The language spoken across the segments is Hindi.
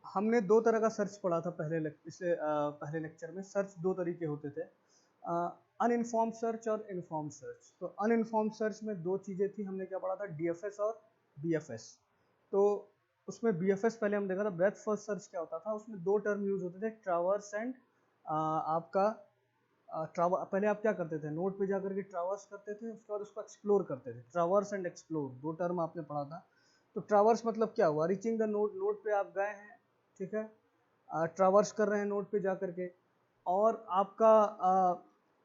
हमने दो तरह का सर्च पढ़ा था पहले लेक्चर में। सर्च दो तरीके होते थे, अनइन्फॉर्म्ड सर्च और इन्फॉर्म्ड सर्च। तो अनइन्फॉर्म्ड सर्च में दो चीज़ें थी, हमने क्या पढ़ा था, डीएफएस और बीएफएस। तो उसमें बीएफएस पहले हम देखा था। ब्रेथ फर्स्ट सर्च क्या होता था, उसमें दो टर्म यूज होते थे, ट्रावर्स एंड आपका पहले आप क्या करते थे, नोड पे जाकर के ट्रावर्स करते थे, उसके बाद उसको एक्सप्लोर करते थे। ट्रावर्स एंड एक्सप्लोर दो टर्म आपने पढ़ा था। तो ट्रावर्स मतलब क्या हुआ, रीचिंग द नोड, नोड पे आप गए हैं, ठीक है, ट्रावर्स कर रहे हैं नोड पे जा करके। और आपका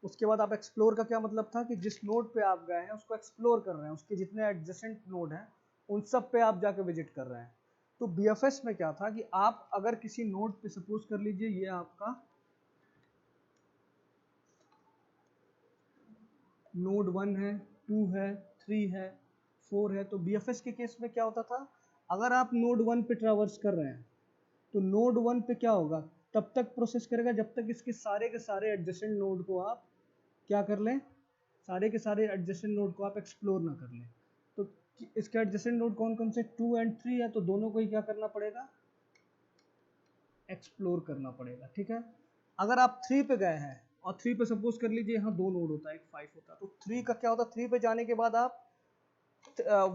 उसके बाद आप एक्सप्लोर का क्या मतलब था कि जिस नोड पे आप गए हैं उसको एक्सप्लोर कर रहे हैं, उसके जितने एडजेसेंट नोड हैं उन सब पे आप जाके विजिट कर रहे हैं। तो बीएफएस में क्या था कि आप अगर किसी नोड पे, सपोज कर लीजिए ये आपका नोड 1 है, 2 है, 3 है, 4 है, तो बीएफएस के केस में क्या होता था, अगर आप नोड 1 पे ट्रैवर्स कर रहे हैं तो नोड 1 पे क्या होगा, तब तक प्रोसेस करेगा जब तक इसके सारे एडजेसेंट नोड को आप क्या कर लें, सारे के सारे एडजेसेंट नोड को आप एक्सप्लोर ना कर लें। तो इसके एडजेसेंट नोड कौन कौन से, 2 एंड 3 है, तो दोनों को ही क्या करना पड़ेगा, एक्सप्लोर करना पड़ेगा, ठीक है। अगर आप 3 पे गए हैं और 3 पे सपोज कर लीजिए यहाँ दो नोड होता है, एक 5 होता है, तो 3 का क्या होता है, 3 पे जाने के बाद आप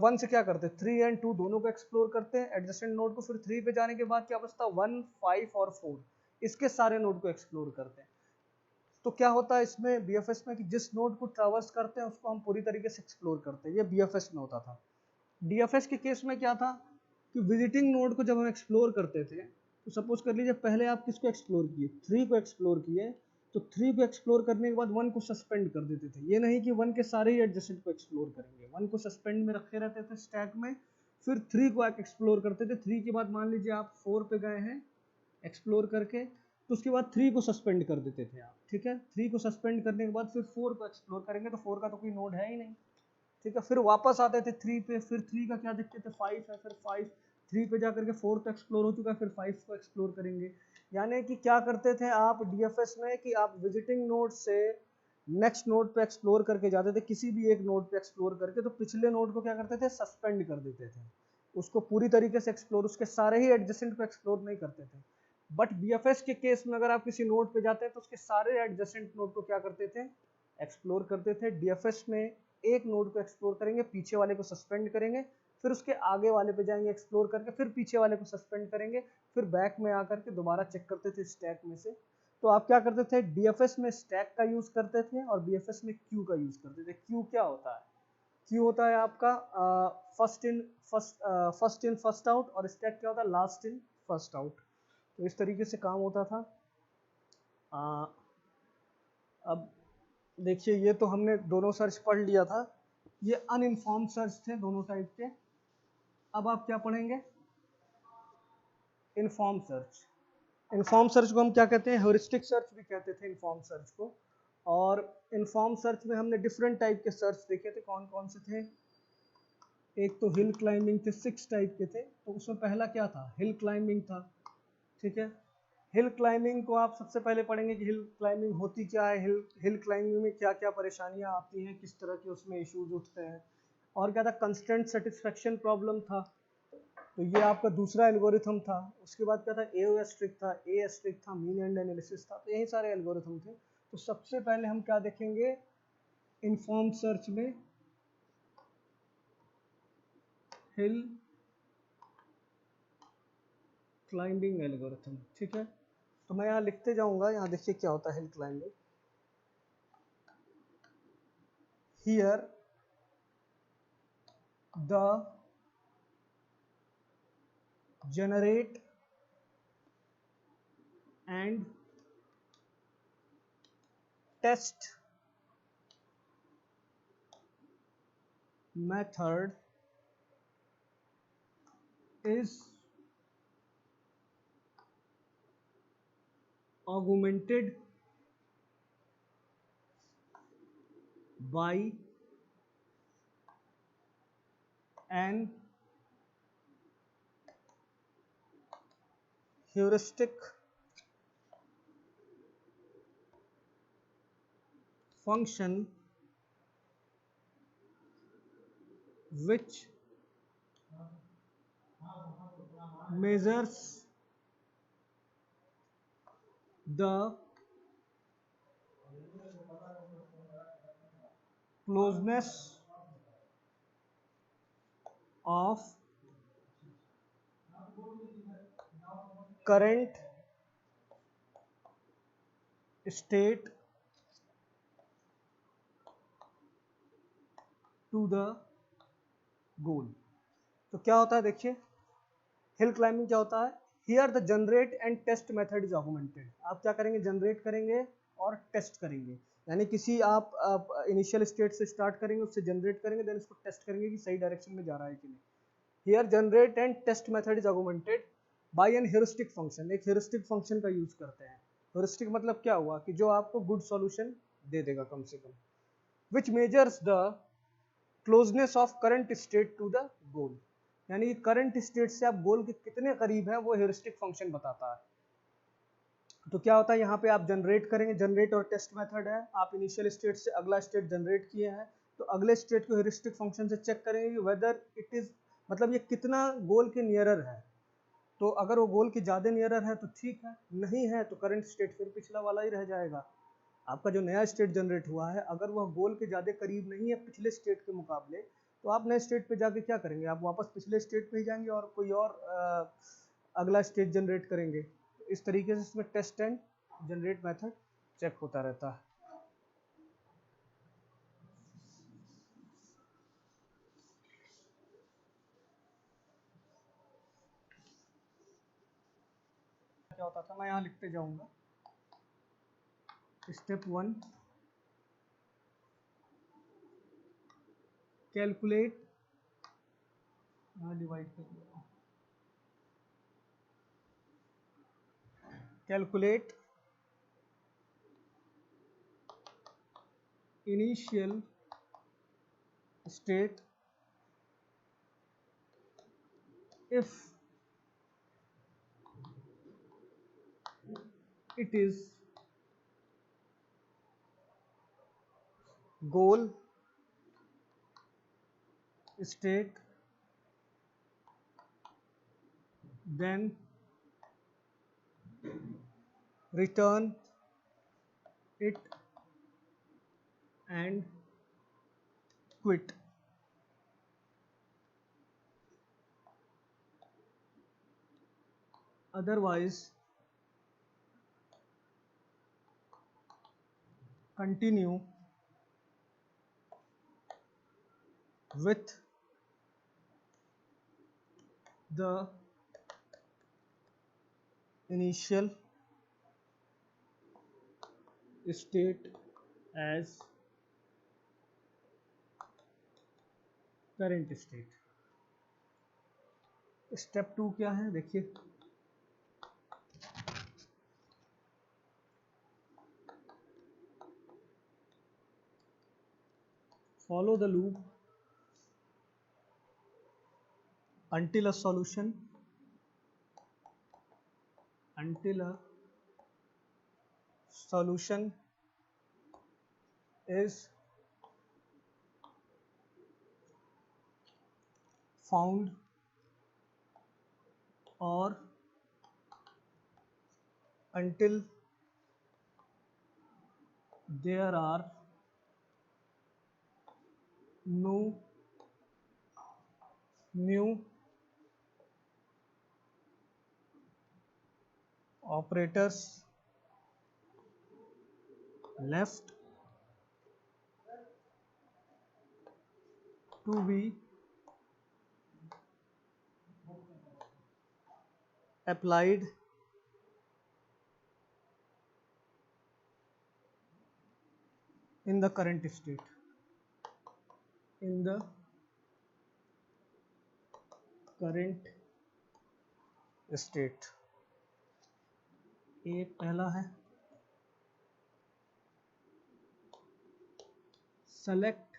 1 से क्या करते हैं, 3 एंड 2 दोनों को एक्सप्लोर करते हैं एडजेसेंट नोड को। फिर 3 पे जाने के बाद क्या बचता है, 1, 5 और 4, इसके सारे नोड को एक्सप्लोर करते हैं। तो क्या होता है इसमें बीएफएस में कि जिस नोड को ट्रैवर्स करते हैं उसको हम पूरी तरीके से एक्सप्लोर करते हैं, ये बीएफएस में होता था। डीएफएस के केस में क्या था कि विजिटिंग नोड को जब हम एक्सप्लोर करते थे, तो सपोज कर लीजिए पहले आप किसको एक्सप्लोर किए, 3 को एक्सप्लोर किए, तो 3 को एक्सप्लोर करने के बाद 1 को सस्पेंड कर देते थे। ये नहीं कि 1 के सारे ही एडजेसेंट को एक्सप्लोर करेंगे, 1 को सस्पेंड में रखे रहते थे स्टैक में, फिर 3 को आप एक्सप्लोर करते थे। 3 के बाद मान लीजिए आप 4 पे गए हैं एक्सप्लोर करके, तो उसके बाद 3 को सस्पेंड कर देते थे आप, ठीक है। 3 को सस्पेंड करने के बाद फिर 4 को एक्सप्लोर करेंगे, तो 4 का तो कोई नोड है ही नहीं, ठीक है। फिर वापस आते थे 3 पे, फिर 3 का क्या देखते थे, 5 है, फिर 5, 3 पे जाकर के 4 तो एक्सप्लोर हो चुका है, फिर 5 को एक्सप्लोर करेंगे। यानी कि क्या करते थे आप डीएफएस में कि आप विजिटिंग नोड से नेक्स्ट नोड पे एक्सप्लोर करके जाते थे, किसी भी एक नोड पे एक्सप्लोर करके, तो पिछले नोड को क्या करते थे, सस्पेंड कर देते थे, उसको पूरी तरीके से एक्सप्लोर, उसके सारे ही एडजेसेंट को एक्सप्लोर नहीं करते थे। बट बीएफएस के केस में अगर आप किसी नोड पे जाते हैं तो उसके सारे एडजेसेंट नोड को क्या करते थे, एक्सप्लोर करते थे। डीएफएस में एक नोड को एक्सप्लोर करेंगे, पीछे वाले को सस्पेंड करेंगे, फिर उसके आगे वाले पे जाएंगे एक्सप्लोर करके, फिर पीछे वाले को सस्पेंड करेंगे, फिर बैक में आकर के दोबारा चेक करते थे स्टैक में से। तो आप क्या करते थे, डीएफएस में स्टैक का यूज करते थे और बीएफएस में क्यू का यूज करते थे। क्यू क्या होता है, क्यू होता है आपका फर्स्ट इन फर्स्ट आउट, और स्टैक क्या होता है, लास्ट इन फर्स्ट आउट। तो इस तरीके से काम होता था। अब देखिए, ये तो हमने दोनों सर्च पढ़ लिया था, ये अनइन्फॉर्म्ड सर्च थे दोनों टाइप के। अब आप क्या पढ़ेंगे, इन्फॉर्म सर्च। इन्फॉर्म सर्च को हम क्या कहते हैं, हेरिस्टिक सर्च भी कहते थे इन्फॉर्म सर्च को। और इन्फॉर्म सर्च में हमने डिफरेंट टाइप के सर्च देखे थे, कौन कौन से थे, एक तो हिल क्लाइंबिंग थे, 6 टाइप के थे। तो उसमें पहला क्या था, हिल क्लाइंबिंग था, ठीक है। हिल क्लाइंबिंग को आप सबसे पहले पढ़ेंगे कि हिल क्लाइंबिंग होती क्या है, हिल क्लाइंबिंग में क्या क्या परेशानियां आती हैं, किस तरह के उसमें इश्यूज उठते हैं। और क्या था, कंस्ट्रेंट सेटिस्फेक्शन प्रॉब्लम था, तो ये आपका दूसरा एल्गोरिथम था। उसके बाद क्या था, एओएस ट्रिक था, एएस ट्रिक था, मीन एंड एनालिसिस था। तो यही सारे एल्गोरिथम थे। तो सबसे पहले हम क्या देखेंगे, इन्फॉर्म सर्च में हिल क्लाइंबिंग एल्गोरिथम, ठीक है। तो मैं यहाँ लिखते जाऊंगा, यहाँ देखिए क्या होता है hill climbing. Here the generate and test method is augmented by an heuristic function which measures the closeness of current state to the goal। तो क्या होता है देखिए, हिल क्लाइंबिंग क्या होता है, here the generate and test method is augmented. आप क्या करेंगे, जनरेट करेंगे और टेस्ट करेंगे, यानी किसी आप इनिशियल स्टेट से स्टार्ट करेंगे, उससे जनरेट करेंगे, देन उसको टेस्ट करेंगे कि सही डायरेक्शन में जा रहा है कि नहीं। Here generate and test method is augmented by an heuristic function. एक हेरिस्टिक फंक्शन का यूज करते हैं। हेरिस्टिक मतलब क्या हुआ कि जो आपको गुड सॉल्यूशन दे देगा कम से कम, which measures the closeness of current state to the goal, यानी करंट स्टेट से आप गोल के कितने करीब हैं वो हेरिस्टिक फंक्शन बताता है। तो क्या होता है यहाँ पे आप जनरेट करेंगे, जनरेट और टेस्ट मेथड है, आप इनिशियल स्टेट से अगला स्टेट जनरेट किए हैं, तो अगले स्टेट को हेरिस्टिक फंक्शन से चेक करेंगे कि वेदर इट इज, मतलब ये कितना गोल के नियरर है। तो अगर वो गोल के ज़्यादा नियरर है तो ठीक है, नहीं है तो करंट स्टेट फिर पिछला वाला ही रह जाएगा। आपका जो नया स्टेट जनरेट हुआ है अगर वह गोल के ज़्यादा करीब नहीं है पिछले स्टेट के मुकाबले, तो आप नए स्टेट पे जाके क्या करेंगे, आप वापस पिछले स्टेट पे ही जाएंगे और कोई और अगला स्टेट जनरेट करेंगे। तो इस तरीके से इसमें test and generate method check होता रहता है। क्या होता था, मैं यहाँ लिखते जाऊंगा। स्टेप 1, कैलकुलेट, डिवाइड कर दिया, calculate initial state if it is goal state, then return it and quit। Otherwise continue with the initial state as current state। Step 2 क्या है देखिए, follow the loop until a solution is found or until there are no new operators left to be applied in the current state, in the current state। एक पहला है select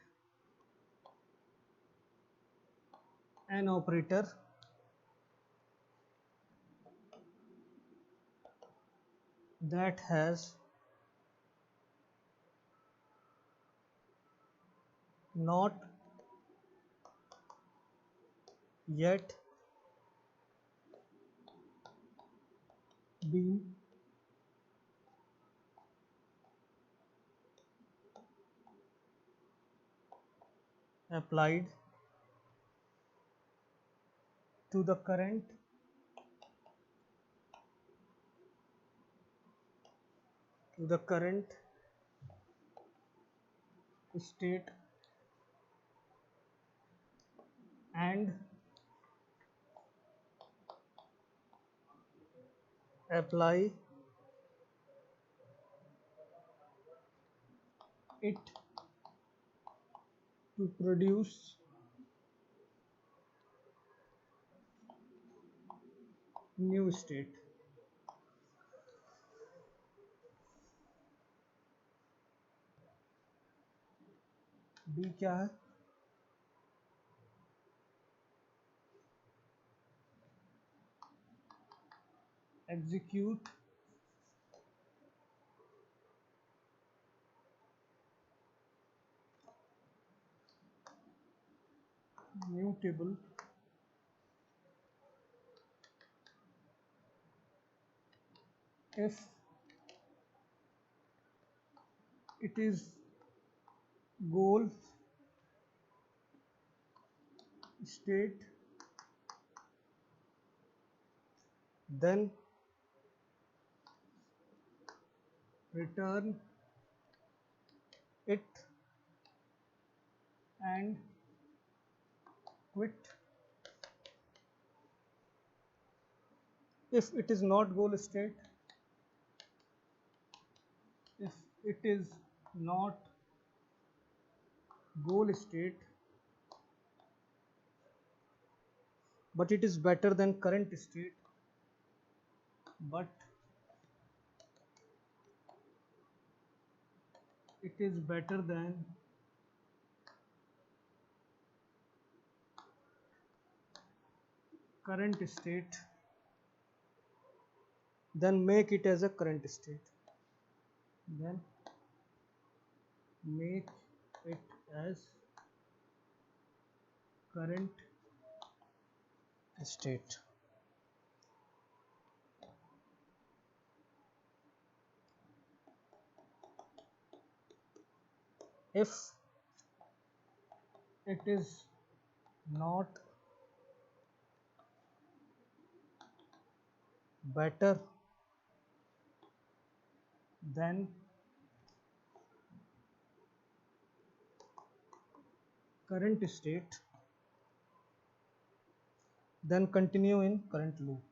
an operator that has not yet been applied to the current state and apply it to produce new state. B क्या है? execute new table if it is goal state, then return it and quit. If it is not goal state, but it is better than current state, then make it as a current state. If it is not better than current state, then continue in current loop.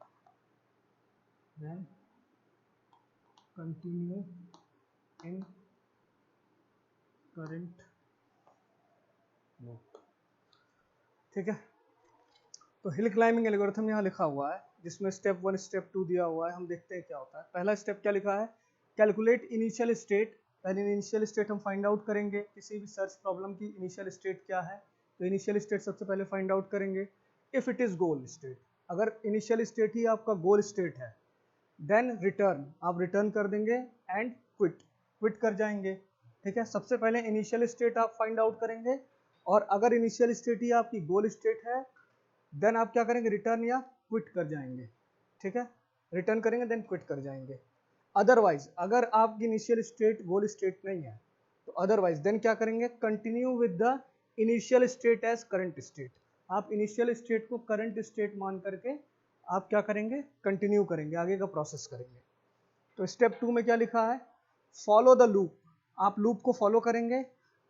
ठीक है, तो हिल क्लाइंबिंग एल्गोरिथम यहाँ लिखा हुआ है जिसमें स्टेप 1 स्टेप 2 दिया हुआ है। हम देखते हैं क्या होता है। पहला स्टेप क्या लिखा है, कैलकुलेट इनिशियल स्टेट। पहले इनिशियल स्टेट हम फाइंड आउट करेंगे, किसी भी सर्च प्रॉब्लम की इनिशियल स्टेट क्या है, तो इनिशियल स्टेट सबसे पहले फाइंड आउट करेंगे। If it is goal state, अगर इनिशियल स्टेट ही आपका गोल स्टेट है, देन रिटर्न, आप रिटर्न कर देंगे एंड क्विट कर जाएंगे। ठीक है, सबसे पहले इनिशियल स्टेट आप फाइंड आउट करेंगे और अगर इनिशियल स्टेट ही आपकी गोल स्टेट है देन आप क्या करेंगे, रिटर्न या क्विट कर जाएंगे। ठीक है, रिटर्न करेंगे देन क्विट कर जाएंगे। अदरवाइज अगर आपकी इनिशियल स्टेट गोल स्टेट नहीं है तो अदरवाइज देन क्या करेंगे, continue with the initial state as current state. आप इनिशियल स्टेट को करंट स्टेट मान करके आप क्या करेंगे, कंटिन्यू करेंगे, आगे का प्रोसेस करेंगे। तो स्टेप 2 में क्या लिखा है, फॉलो द लूप। आप लूप को फॉलो करेंगे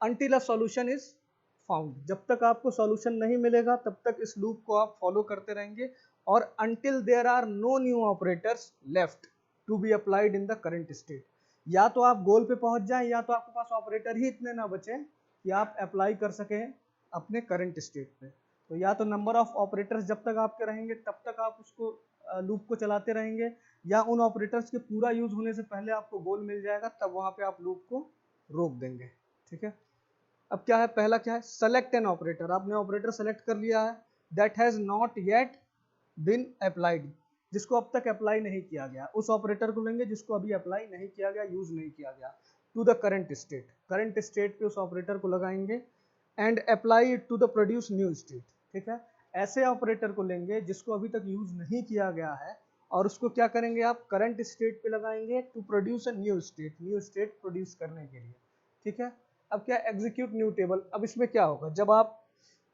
until a solution is found. जब तक आपको सॉल्यूशन नहीं मिलेगा तब तक इस लूप को आप फॉलो करते रहेंगे और until there are no new operators left to be applied in the current state. या तो आप गोल पे पहुंच जाएं या तो आपके पास ऑपरेटर ही इतने ना बचे कि आप अप्लाई कर सकें अपने करंट स्टेट पे। तो या तो नंबर ऑफ ऑपरेटर्स जब तक आपके रहेंगे तब तक आप उसको लूप को चलाते रहेंगे, या उन ऑपरेटर्स के पूरा यूज होने से पहले आपको गोल मिल जाएगा तब वहां पे आप लूप को रोक देंगे। ठीक है, अब क्या है, पहला क्या है, सेलेक्ट एन ऑपरेटर। आपने ऑपरेटर सेलेक्ट कर लिया है, that has not yet been applied, जिसको अब तक अप्लाई नहीं किया गया। उस ऑपरेटर को लेंगे जिसको अभी अप्लाई नहीं किया गया, यूज नहीं किया गया। To the current state, current state पे उस ऑपरेटर को लगाएंगे and apply it to the produce new state. ठीक है, ऐसे ऑपरेटर को लेंगे जिसको अभी तक यूज नहीं किया गया है और उसको क्या करेंगे, आप करंट स्टेट पे लगाएंगे to produce a new state produce करने के लिए। ठीक है, अब क्या, एग्जीक्यूट न्यू टेबल। अब इसमें क्या होगा, जब आप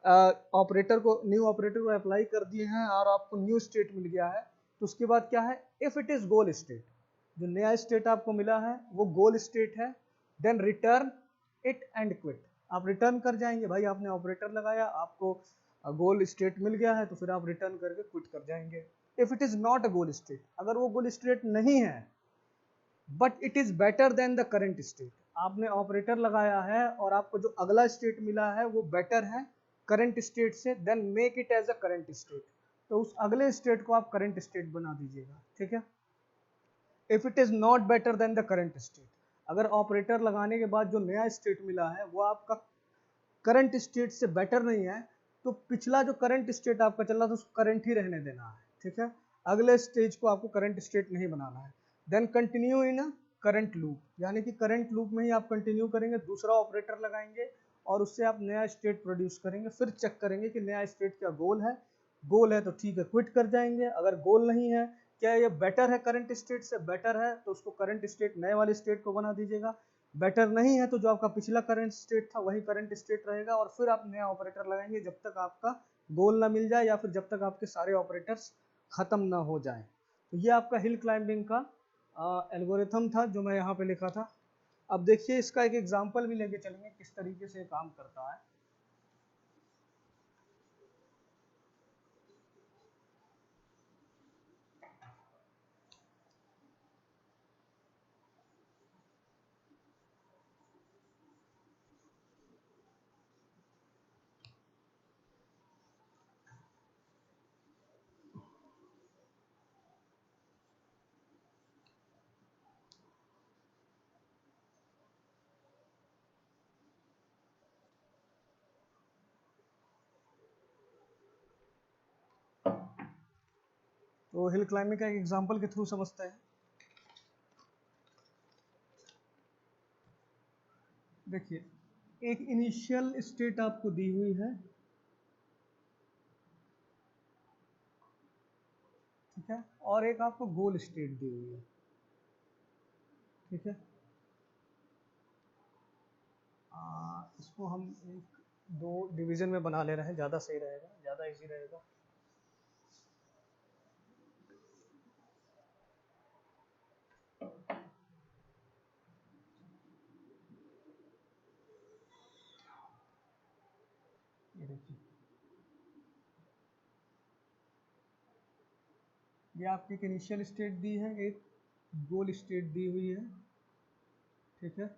ऑपरेटर को, न्यू ऑपरेटर को अप्लाई कर दिए हैं और आपको न्यू स्टेट मिल गया है, तो उसके बाद क्या है, if it is goal state, जो नया स्टेट आपको मिला है वो गोल स्टेट है, then return it and quit. आप रिटर्न कर जाएंगे, भाई आपने ऑपरेटर लगाया, आपको गोल स्टेट मिल गया है, तो फिर आप रिटर्न करके क्विट कर जाएंगे। If it is not a goal state, अगर वो गोल स्टेट नहीं है but it is better than the current state, आपने ऑपरेटर लगाया है और आपको जो अगला स्टेट मिला है वो बेटर है करंट स्टेट से, then make it as a current state, तो उस अगले स्टेट को आप करंट स्टेट बना दीजिएगा, ठीक है। If it is not better then the current state, अगर ऑपरेटर लगाने के बाद जो नया स्टेट मिला है वो आपका करंट स्टेट से बेटर नहीं है, तो पिछला जो करंट स्टेट आपका चल रहा था उसको करंट ही रहने देना है, ठीक है, अगले स्टेज को आपको करंट स्टेट नहीं बनाना है। Then continue in a current loop, यानी कि करंट लूप में ही आप कंटिन्यू करेंगे, दूसरा ऑपरेटर लगाएंगे और उससे आप नया स्टेट प्रोड्यूस करेंगे, फिर चेक करेंगे कि नया स्टेट क्या गोल है, गोल है तो ठीक है क्विट कर जाएंगे, अगर गोल नहीं है, क्या ये बेटर है करंट स्टेट से, बेटर है तो उसको करंट स्टेट नए वाले स्टेट को बना दीजिएगा, बेटर नहीं है तो जो आपका पिछला करंट स्टेट था वही करंट स्टेट रहेगा, और फिर आप नया ऑपरेटर लगाएंगे जब तक आपका गोल ना मिल जाए या फिर जब तक आपके सारे ऑपरेटर्स खत्म ना हो जाए। तो ये आपका हिल क्लाइंबिंग का एल्गोरिथम था जो मैं यहाँ पे लिखा था। अब देखिए इसका एक एग्जांपल भी लेके चलेंगे किस तरीके से काम करता है। तो हिल क्लाइंबिंग का एक एग्जांपल के थ्रू समझते हैं। देखिए एक इनिशियल स्टेट आपको दी हुई है, ठीक है, और एक आपको गोल स्टेट दी हुई है, ठीक है। इसको हम एक दो डिवीजन में बना ले रहे हैं, ज़्यादा सही रहेगा, ज़्यादा इजी रहेगा। ये देखिए ये आपकी एक इनिशियल स्टेट दी है, एक गोल स्टेट दी हुई है, ठीक है।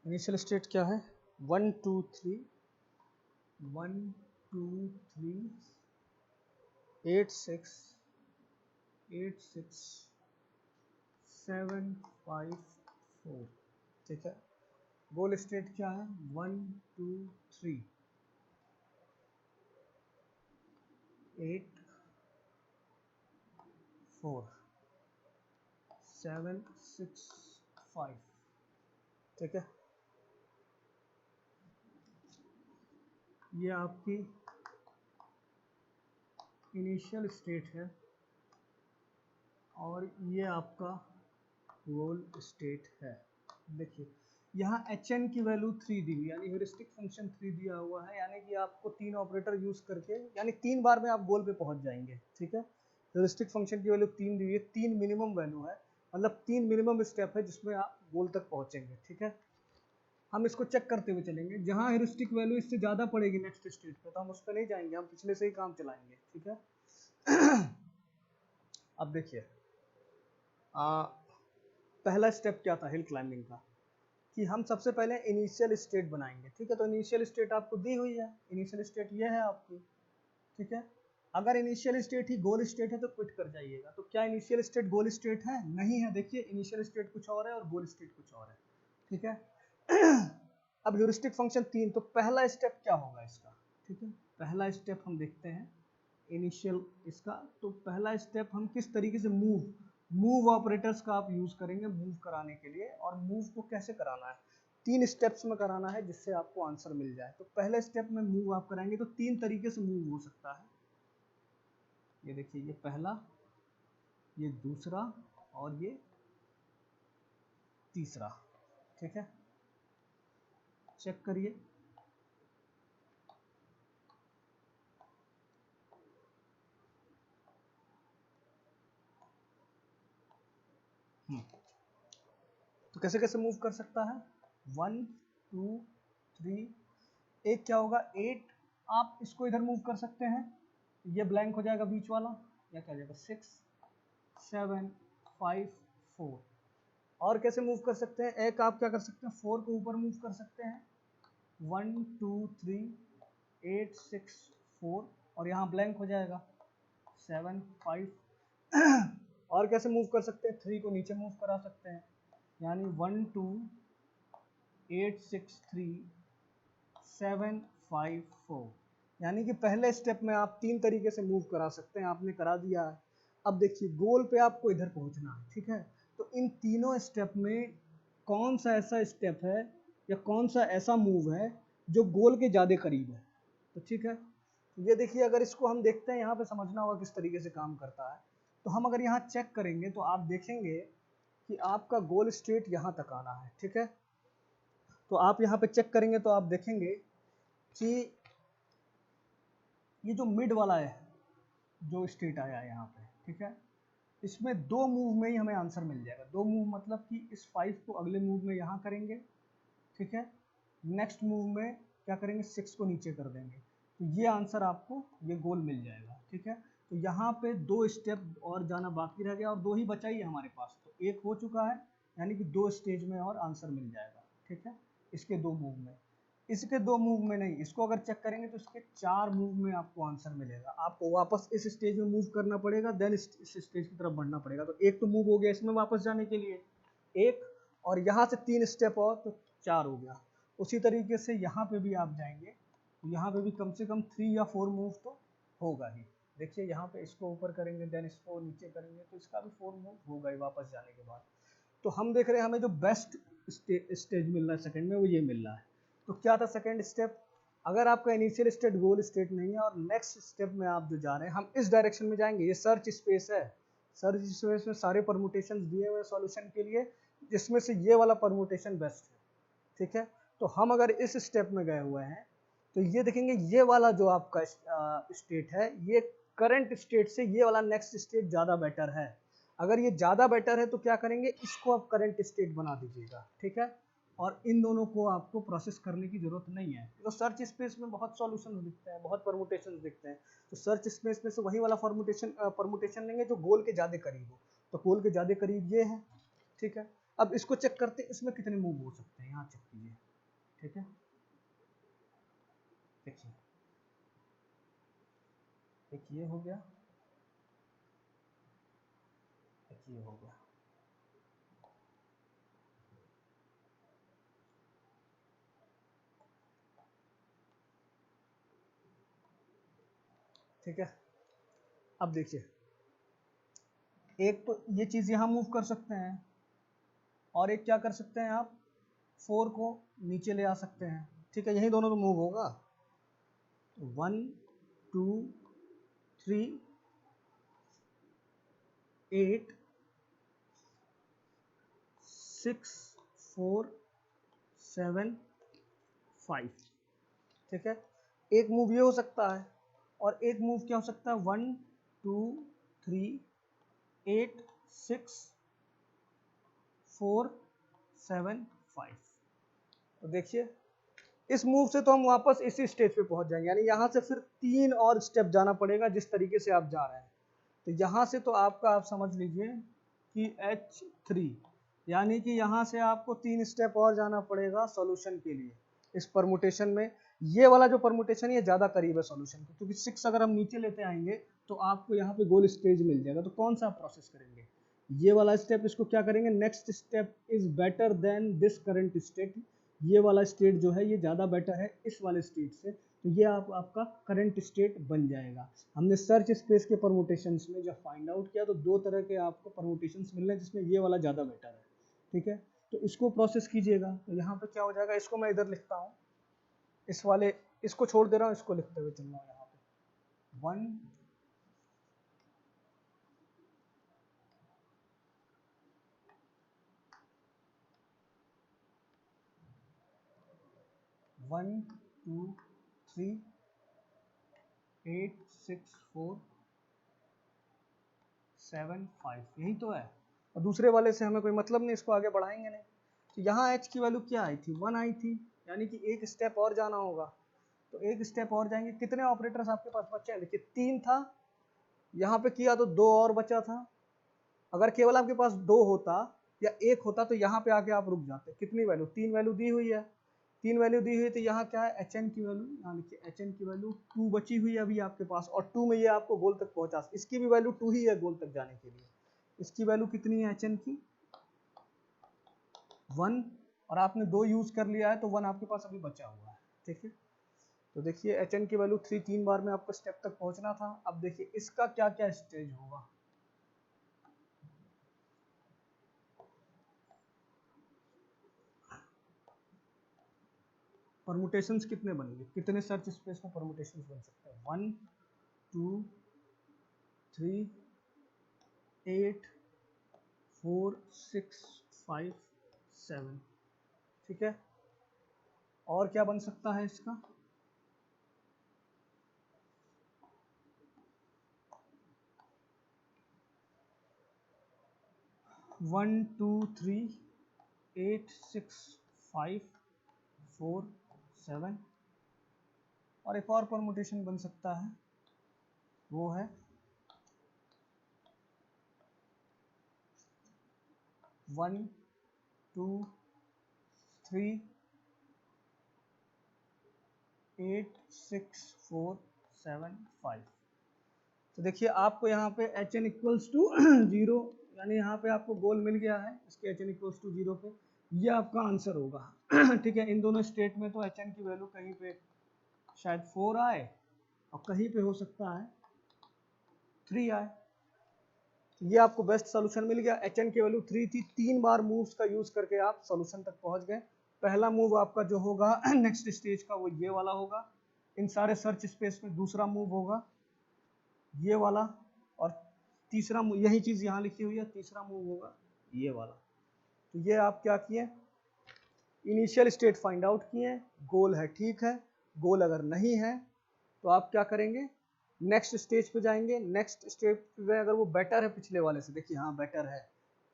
इनिशियल स्टेट क्या है, 1 2 3 1 2 3 8 6 8 6 7 5 4, ठीक है। गोल स्टेट क्या है, 1 2 3 8 4 7 6 5, ठीक है। ये आपकी इनिशियल स्टेट है और ये आपका गोल स्टेट है। देखिए यहाँ एच एन की वैल्यू 3 दी हुई, यानी ह्यूरिस्टिक फंक्शन 3 दिया हुआ है, यानी कि आपको 3 ऑपरेटर यूज करके यानी 3 बार में आप गोल पे पहुंच जाएंगे, ठीक है। ह्यूरिस्टिक फंक्शन की वैल्यू 3 दी हुई है, 3 मिनिमम वैल्यू है, मतलब 3 मिनिमम स्टेप है जिसमें आप गोल तक पहुंचेंगे, ठीक है। हम इसको चेक करते हुए चलेंगे, जहाँ ह्यूरिस्टिक वैल्यू इससे ज़्यादा पड़ेगी नेक्स्ट स्टेट पे तो हम उस पर नहीं जाएंगे, हम पिछले से ही काम चलाएंगे, ठीक है। अब देखिए पहला स्टेप क्या था हिल क्लाइंबिंग का, कि हम सबसे पहले इनिशियल स्टेट बनाएंगे, ठीक है। तो इनिशियल स्टेट आपको दी हुई है, इनिशियल स्टेट ये है आपकी, ठीक है। अगर इनिशियल स्टेट ही गोल स्टेट है तो क्विट कर जाइएगा। तो क्या इनिशियल स्टेट गोल स्टेट है, नहीं है, देखिए इनिशियल स्टेट कुछ और है और गोल स्टेट कुछ और है, ठीक है। अब ह्यूरिस्टिक फंक्शन 3, तो पहला स्टेप क्या होगा इसका, ठीक है। पहला स्टेप हम देखते हैं इनिशियल इसका, तो पहला स्टेप हम किस तरीके से मूव ऑपरेटर्स का आप यूज करेंगे मूव कराने के लिए, और मूव को कैसे कराना है, 3 स्टेप्स में कराना है जिससे आपको आंसर मिल जाए। तो पहले स्टेप में मूव आप कराएंगे तो 3 तरीके से मूव हो सकता है। ये देखिए ये पहला, ये दूसरा और ये तीसरा, ठीक है। चेक करिए, तो कैसे कैसे मूव कर सकता है, 1 2 3, एक क्या होगा 8, आप इसको इधर मूव कर सकते हैं, ये ब्लैंक हो जाएगा बीच वाला, या क्या हो जाएगा 6 7 5 4। और कैसे मूव कर सकते हैं, एक आप क्या कर सकते हैं 4 को ऊपर मूव कर सकते हैं, 1 2 3 8 6 4, और यहाँ ब्लैंक हो जाएगा 7 5। और कैसे मूव कर सकते हैं, 3 को नीचे मूव करा सकते हैं, यानी 1 2 8 6 3 7 5 4। यानी कि पहले स्टेप में आप 3 तरीके से मूव करा सकते हैं, आपने करा दिया है। अब देखिए गोल पे आपको इधर पहुंचना है, ठीक है। तो इन तीनों स्टेप में कौन सा ऐसा स्टेप है या कौन सा ऐसा मूव है जो गोल के ज़्यादा करीब है, तो ठीक है। ये देखिए, अगर इसको हम देखते हैं, यहाँ पे समझना होगा किस तरीके से काम करता है। तो हम अगर यहाँ चेक करेंगे तो आप देखेंगे कि आपका गोल स्टेट यहाँ तक आना है, ठीक है। तो आप यहाँ पे चेक करेंगे तो आप देखेंगे कि ये जो मिड वाला है, जो स्टेट आया है यहाँ पे, ठीक है, इसमें 2 मूव में ही हमें आंसर मिल जाएगा। 2 मूव मतलब कि इस 5 को अगले मूव में यहाँ करेंगे, ठीक है, नेक्स्ट मूव में क्या करेंगे 6 को नीचे कर देंगे, तो ये आंसर आपको ये गोल मिल जाएगा, ठीक है। तो यहाँ पे 2 स्टेप और जाना बाकी रह गया और 2 ही बचा ही है हमारे पास, तो 1 हो चुका है, यानी कि 2 स्टेज में और आंसर मिल जाएगा, ठीक है, इसके 2 मूव में। इसके 2 मूव में नहीं, इसको अगर चेक करेंगे तो इसके 4 मूव में आपको आंसर मिलेगा। आपको वापस इस स्टेज में मूव करना पड़ेगा, देन इस स्टेज की तरफ बढ़ना पड़ेगा। तो एक तो मूव हो गया इसमें वापस जाने के लिए एक, और यहाँ से 3 स्टेप और, तो 4 हो गया। उसी तरीके से यहाँ पे भी आप जाएंगे तो यहाँ पे भी कम से कम 3 या 4 मूव तो होगा ही। देखिए यहाँ पे इसको ऊपर करेंगे, देन इसको नीचे करेंगे, तो इसका भी 4 मूव होगा ही वापस जाने के बाद। तो हम देख रहे हैं हमें जो बेस्ट स्टेज मिल रहा है सेकंड में, वो ये मिल रहा है। तो क्या था सेकंड स्टेप, अगर आपका इनिशियल स्टेट गोल स्टेट नहीं है और नेक्स्ट स्टेप में आप जो जा रहे हैं, हम इस डायरेक्शन में जाएंगे, ये सर्च स्पेस है। सर्च स्पेस में सारे परमुटेशन दिए हुए सॉल्यूशन के लिए, जिसमें से ये वाला परमुटेशन बेस्ट है, ठीक है। तो हम अगर इस स्टेप में गए हुए हैं तो ये देखेंगे ये वाला जो आपका स्टेट है, ये करंट स्टेट से ये वाला नेक्स्ट स्टेट ज़्यादा बेटर है। अगर ये ज़्यादा बेटर है तो क्या करेंगे, इसको आप करंट स्टेट बना दीजिएगा, ठीक है। और इन दोनों को आपको प्रोसेस करने की जरूरत नहीं है। तो सर्च स्पेस में बहुत सॉल्यूशन दिखते हैं, बहुत परमुटेशन दिखते हैं, तो सर्च स्पेस में से वही वाला परमुटेशन लेंगे जो गोल के ज़्यादा करीब हो। तो गोल के ज़्यादा करीब ये है, ठीक है। अब इसको चेक करते हैं, इसमें कितने मूव हो सकते हैं, यहाँ चेक कीजिए, ठीक है। देखिए एक ये हो गया, एक ये हो गया, ठीक है। अब देखिए, एक तो ये चीज़ यहाँ मूव कर सकते हैं, और एक क्या कर सकते हैं आप, 4 को नीचे ले आ सकते हैं, ठीक है। यही दोनों तो मूव होगा, 1 2 3 8 6 4 7 5, ठीक है। एक मूव ये हो सकता है, और एक मूव क्या हो सकता है, 1 2 3 8 6 4 7 5। तो देखिए इस मूव से तो हम वापस इसी स्टेज पे पहुंच जाएंगे, यानी यहाँ से फिर 3 और स्टेप जाना पड़ेगा जिस तरीके से आप जा रहे हैं। तो यहाँ से तो आपका, आप समझ लीजिए कि H3, यानी कि यहाँ से आपको 3 स्टेप और जाना पड़ेगा सॉल्यूशन के लिए इस परमुटेशन में। ये वाला जो परमुटेशन ये ज़्यादा करीब है सॉल्यूशन के, क्योंकि 6 अगर हम नीचे लेते आएंगे तो आपको यहाँ पे गोल स्टेज मिल जाएगा। तो कौन सा प्रोसेस करेंगे, ये वाला स्टेप, इसको क्या करेंगे, next step is better than this current state, ये वाला स्टेट जो है ये ज़्यादा बेटर है इस वाले स्टेट से, तो ये आपका करंट स्टेट बन जाएगा। हमने सर्च स्पेस के परमुटेशंस में जब फाइंड आउट किया तो 2 तरह के आपको परमुटेशंस मिल रहे हैं जिसमें ये वाला ज़्यादा बेटर है, ठीक है। तो इसको प्रोसेस कीजिएगा, तो यहाँ पे क्या हो जाएगा, इसको मैं इधर लिखता हूँ, इस वाले इसको छोड़ दे रहा हूँ, इसको लिखते हुए चल रहा हूँ यहाँ पे 1 1 2 3 8 6 4 7 5, यही तो है। और दूसरे वाले से हमें कोई मतलब नहीं, इसको आगे बढ़ाएंगे नहीं। तो यहाँ h की वैल्यू क्या आई थी, 1 आई थी, यानी कि एक स्टेप और जाना होगा। तो एक स्टेप और जाएंगे। कितने ऑपरेटर्स आपके पास बचे हैं, देखिए 3 था, यहाँ पे किया तो 2 और बचा था। अगर केवल आपके पास 2 होता या 1 होता तो यहाँ पे आके आप रुक जाते। कितनी वैल्यू, 3 वैल्यू दी हुई है, 3 वैल्यू दी हुई है, तो यहाँ क्या है, एच एन की वैल्यू, यहाँ लिखिए एच एन की वैल्यू 2 बची हुई है अभी आपके पास, और 2 में ये आपको गोल तक पहुंचा, इसकी भी वैल्यू 2 ही है गोल तक जाने के लिए। इसकी वैल्यू कितनी है एच एन की, 1, और आपने 2 यूज कर लिया है तो 1 आपके पास अभी बचा हुआ है। ठीक है, तो देखिए एच एन की वैल्यू 3, 3 बार में आपको स्टेप तक पहुंचना था। अब देखिए इसका क्या क्या स्टेज होगा। परमुटेशंस कितने बनेंगे, कितने सर्च स्पेस में परमुटेशंस बन सकते हैं, 1 2 3 8 4 6 5 7। ठीक है, और क्या बन सकता है इसका, 1 2 3 8 6 5 4 7। और एक और परमुटेशन बन सकता है, वो है 1 2 3 8 6 4 7 5। तो देखिए आपको यहाँ पे एच एन इक्वल्स टू 0, यानी यहाँ पे आपको गोल मिल गया है इसके एच एन इक्वल्स टू 0 पे, ये आपका आंसर होगा। ठीक है, इन दोनों स्टेट में तो एच एन की वैल्यू कहीं पे शायद 4 आए और कहीं पे हो सकता है 3 आए। ये आपको बेस्ट सोल्यूशन मिल गया। एच एन की वैल्यू 3 थी, 3 बार मूव्स का यूज करके आप सोल्यूशन तक पहुंच गए। पहला मूव आपका जो होगा नेक्स्ट स्टेज का वो ये वाला होगा, इन सारे सर्च स्पेस में। दूसरा मूव होगा ये वाला, और तीसरा मूव, यही चीज यहाँ लिखी हुई है, तीसरा मूव होगा ये वाला। तो ये आप क्या किए, इनिशियल स्टेट फाइंड आउट किए, गोल है, ठीक है। गोल अगर नहीं है तो आप क्या करेंगे, नेक्स्ट स्टेज पे जाएंगे। नेक्स्ट स्टेज में अगर वो बेटर है पिछले वाले से, देखिए हाँ बेटर है,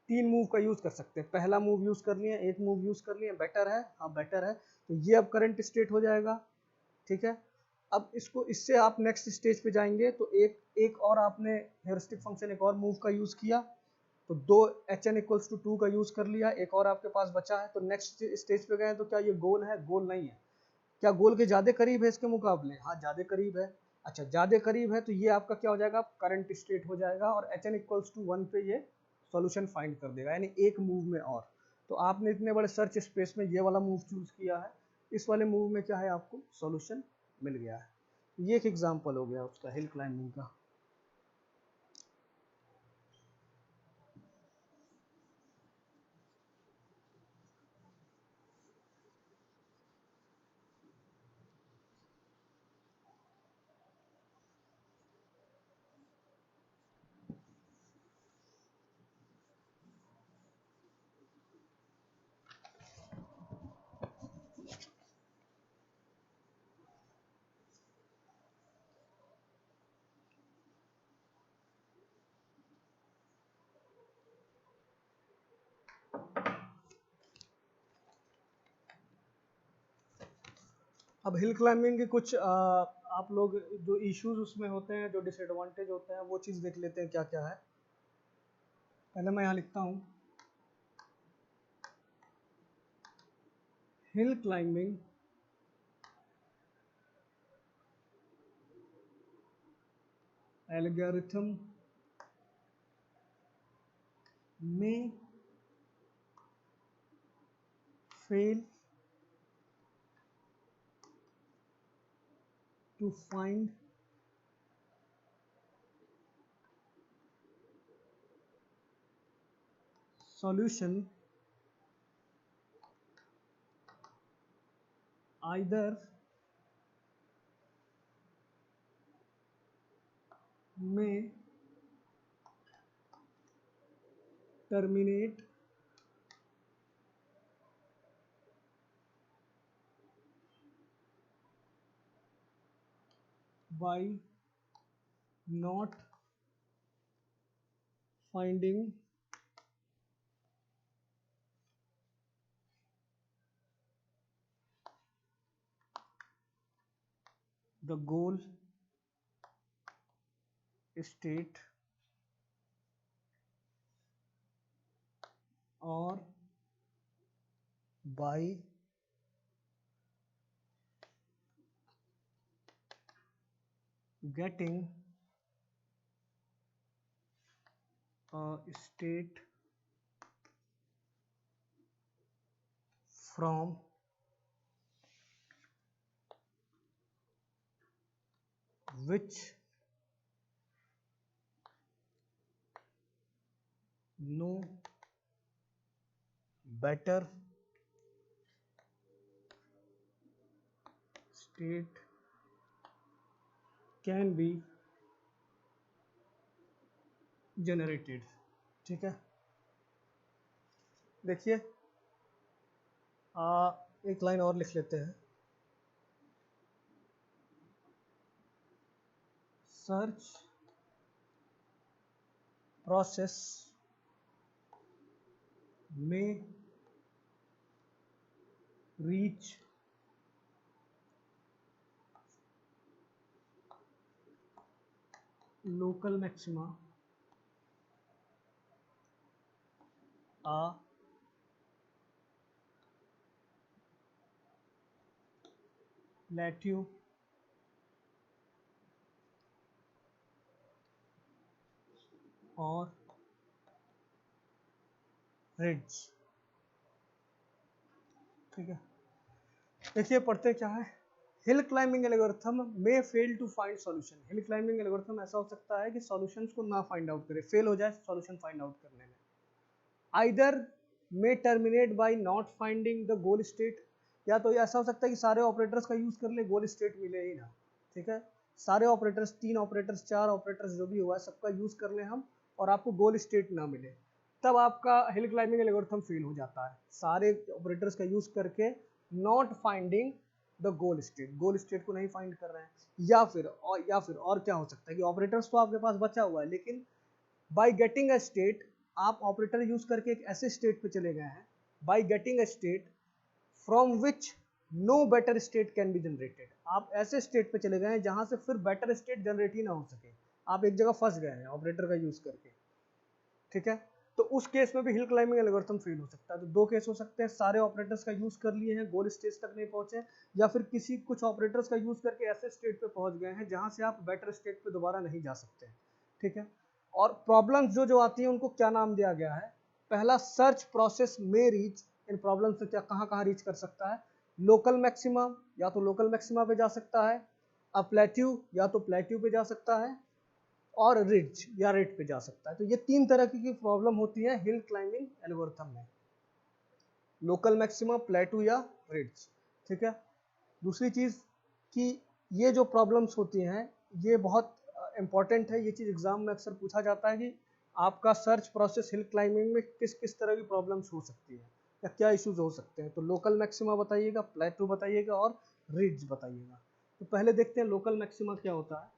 3 मूव का यूज कर सकते हैं। पहला मूव यूज कर लिए, एक मूव यूज कर लिए, बेटर है, हाँ बेटर है, तो ये अब करंट स्टेट हो जाएगा। ठीक है, अब इसको, इससे आप नेक्स्ट स्टेज पे जाएंगे तो एक और आपने हेयरिस्टिक फंक्शन, एक और मूव का यूज किया, तो 2 एच एन इक्वल्स टू 2 का यूज कर लिया, एक और आपके पास बचा है, तो नेक्स्ट स्टेज पे गए तो क्या ये गोल है, गोल नहीं है। क्या गोल के ज्यादा करीब है इसके मुकाबले, हाँ ज्यादा करीब है। अच्छा ज्यादा करीब है तो ये आपका क्या हो जाएगा, करंट स्टेट हो जाएगा, और एच एन इक्वल्स टू 1 पे ये सॉल्यूशन फाइंड कर देगा, यानी एक मूव में और। तो आपने इतने बड़े सर्च स्पेस में ये वाला मूव चूज किया है, इस वाले मूव में क्या है, आपको सॉल्यूशन मिल गया है। ये एक एग्जांपल हो गया उसका हिल क्लाइंबिंग का। अब हिल क्लाइंबिंग के कुछ आप लोग जो इश्यूज उसमें होते हैं, जो डिसएडवांटेज होते हैं, वो चीज़ देख लेते हैं क्या क्या है। पहले मैं यहाँ लिखता हूँ, हिल क्लाइंबिंग एल्गोरिथम में fail to find solution either may terminate by not finding the goal state or by getting a state from which no better state can be generated। ठीक है, देखिए एक लाइन और लिख लेते हैं। सर्च प्रोसेस में reach local maxima a plateau और रिड्ज। ठीक है, देखिए पढ़ते क्या है। हिल क्लाइंबिंग एल्गोरिथम में fail to find solution. Hill climbing algorithm ऐसा हो सकता है कि सॉल्यूशंस को ना फाइंड आउट करे, फेल हो जाए सॉल्यूशन फाइंड आउट करने में। Either may terminate by not finding the goal state, या तो ऐसा हो सकता है कि सारे ऑपरेटर्स का यूज कर ले, गोल स्टेट मिले ही ना। ठीक है, सारे ऑपरेटर्स, 3 ऑपरेटर्स, 4 ऑपरेटर्स जो भी हुआ है सबका यूज कर ले हम, और आपको गोल स्टेट ना मिले, तब आपका हिल क्लाइंबिंग एल्गोरिथम फेल हो जाता है। सारे ऑपरेटर्स का यूज करके not finding the goal state, goal state को नहीं फाइंड कर रहे हैं। या फिर और क्या हो सकता है कि ऑपरेटर्स तो आपके पास बचा हुआ है, लेकिन बाय गेटिंग अ स्टेट, आप ऑपरेटर यूज करके एक ऐसे स्टेट पे चले गए हैं, by getting a state from which no better state can be generated. आप ऐसे स्टेट पे चले गए हैं जहां से फिर बेटर स्टेट जनरेट ही ना हो सके, आप एक जगह फंस गए हैं ऑपरेटर का यूज करके। ठीक है, तो उस केस में भी हिल क्लाइंबिंग एल्गोरिथम फेल हो सकता है। तो 2 केस हो सकते हैं, सारे ऑपरेटर्स का यूज कर लिए हैं, गोल स्टेज तक नहीं पहुंचे, या फिर कुछ ऑपरेटर्स का यूज करके ऐसे स्टेट पे पहुंच गए हैं जहां से आप बेटर स्टेट पे दोबारा नहीं जा सकते। ठीक है, और प्रॉब्लम्स जो आती हैं उनको क्या नाम दिया गया है। पहला, सर्च प्रोसेस में रीच, इन प्रॉब्लम से क्या कहाँ रीच कर सकता है। लोकल मैक्सिमा, या तो लोकल मैक्सिमा पे जा सकता है, अ प्लेट्यू, या तो प्लेट्यू पे जा सकता है, और रिड्ज या रेट पे जा सकता है। तो ये 3 तरह की प्रॉब्लम होती है हिल क्लाइंबिंग एल्गोरिथम में, लोकल मैक्सिमा, प्लेट्यू या रिड्ज। ठीक है, दूसरी चीज कि ये जो प्रॉब्लम्स होती हैं ये बहुत इंपॉर्टेंट है, ये चीज एग्जाम में अक्सर पूछा जाता है कि आपका सर्च प्रोसेस हिल क्लाइंबिंग में किस किस तरह की प्रॉब्लम्स हो सकती है या क्या इश्यूज हो सकते हैं। तो लोकल मैक्सिमा बताइएगा, प्लेट्यू बताइएगा और रिड्ज बताइएगा। तो पहले देखते हैं लोकल मैक्सिमा क्या होता है।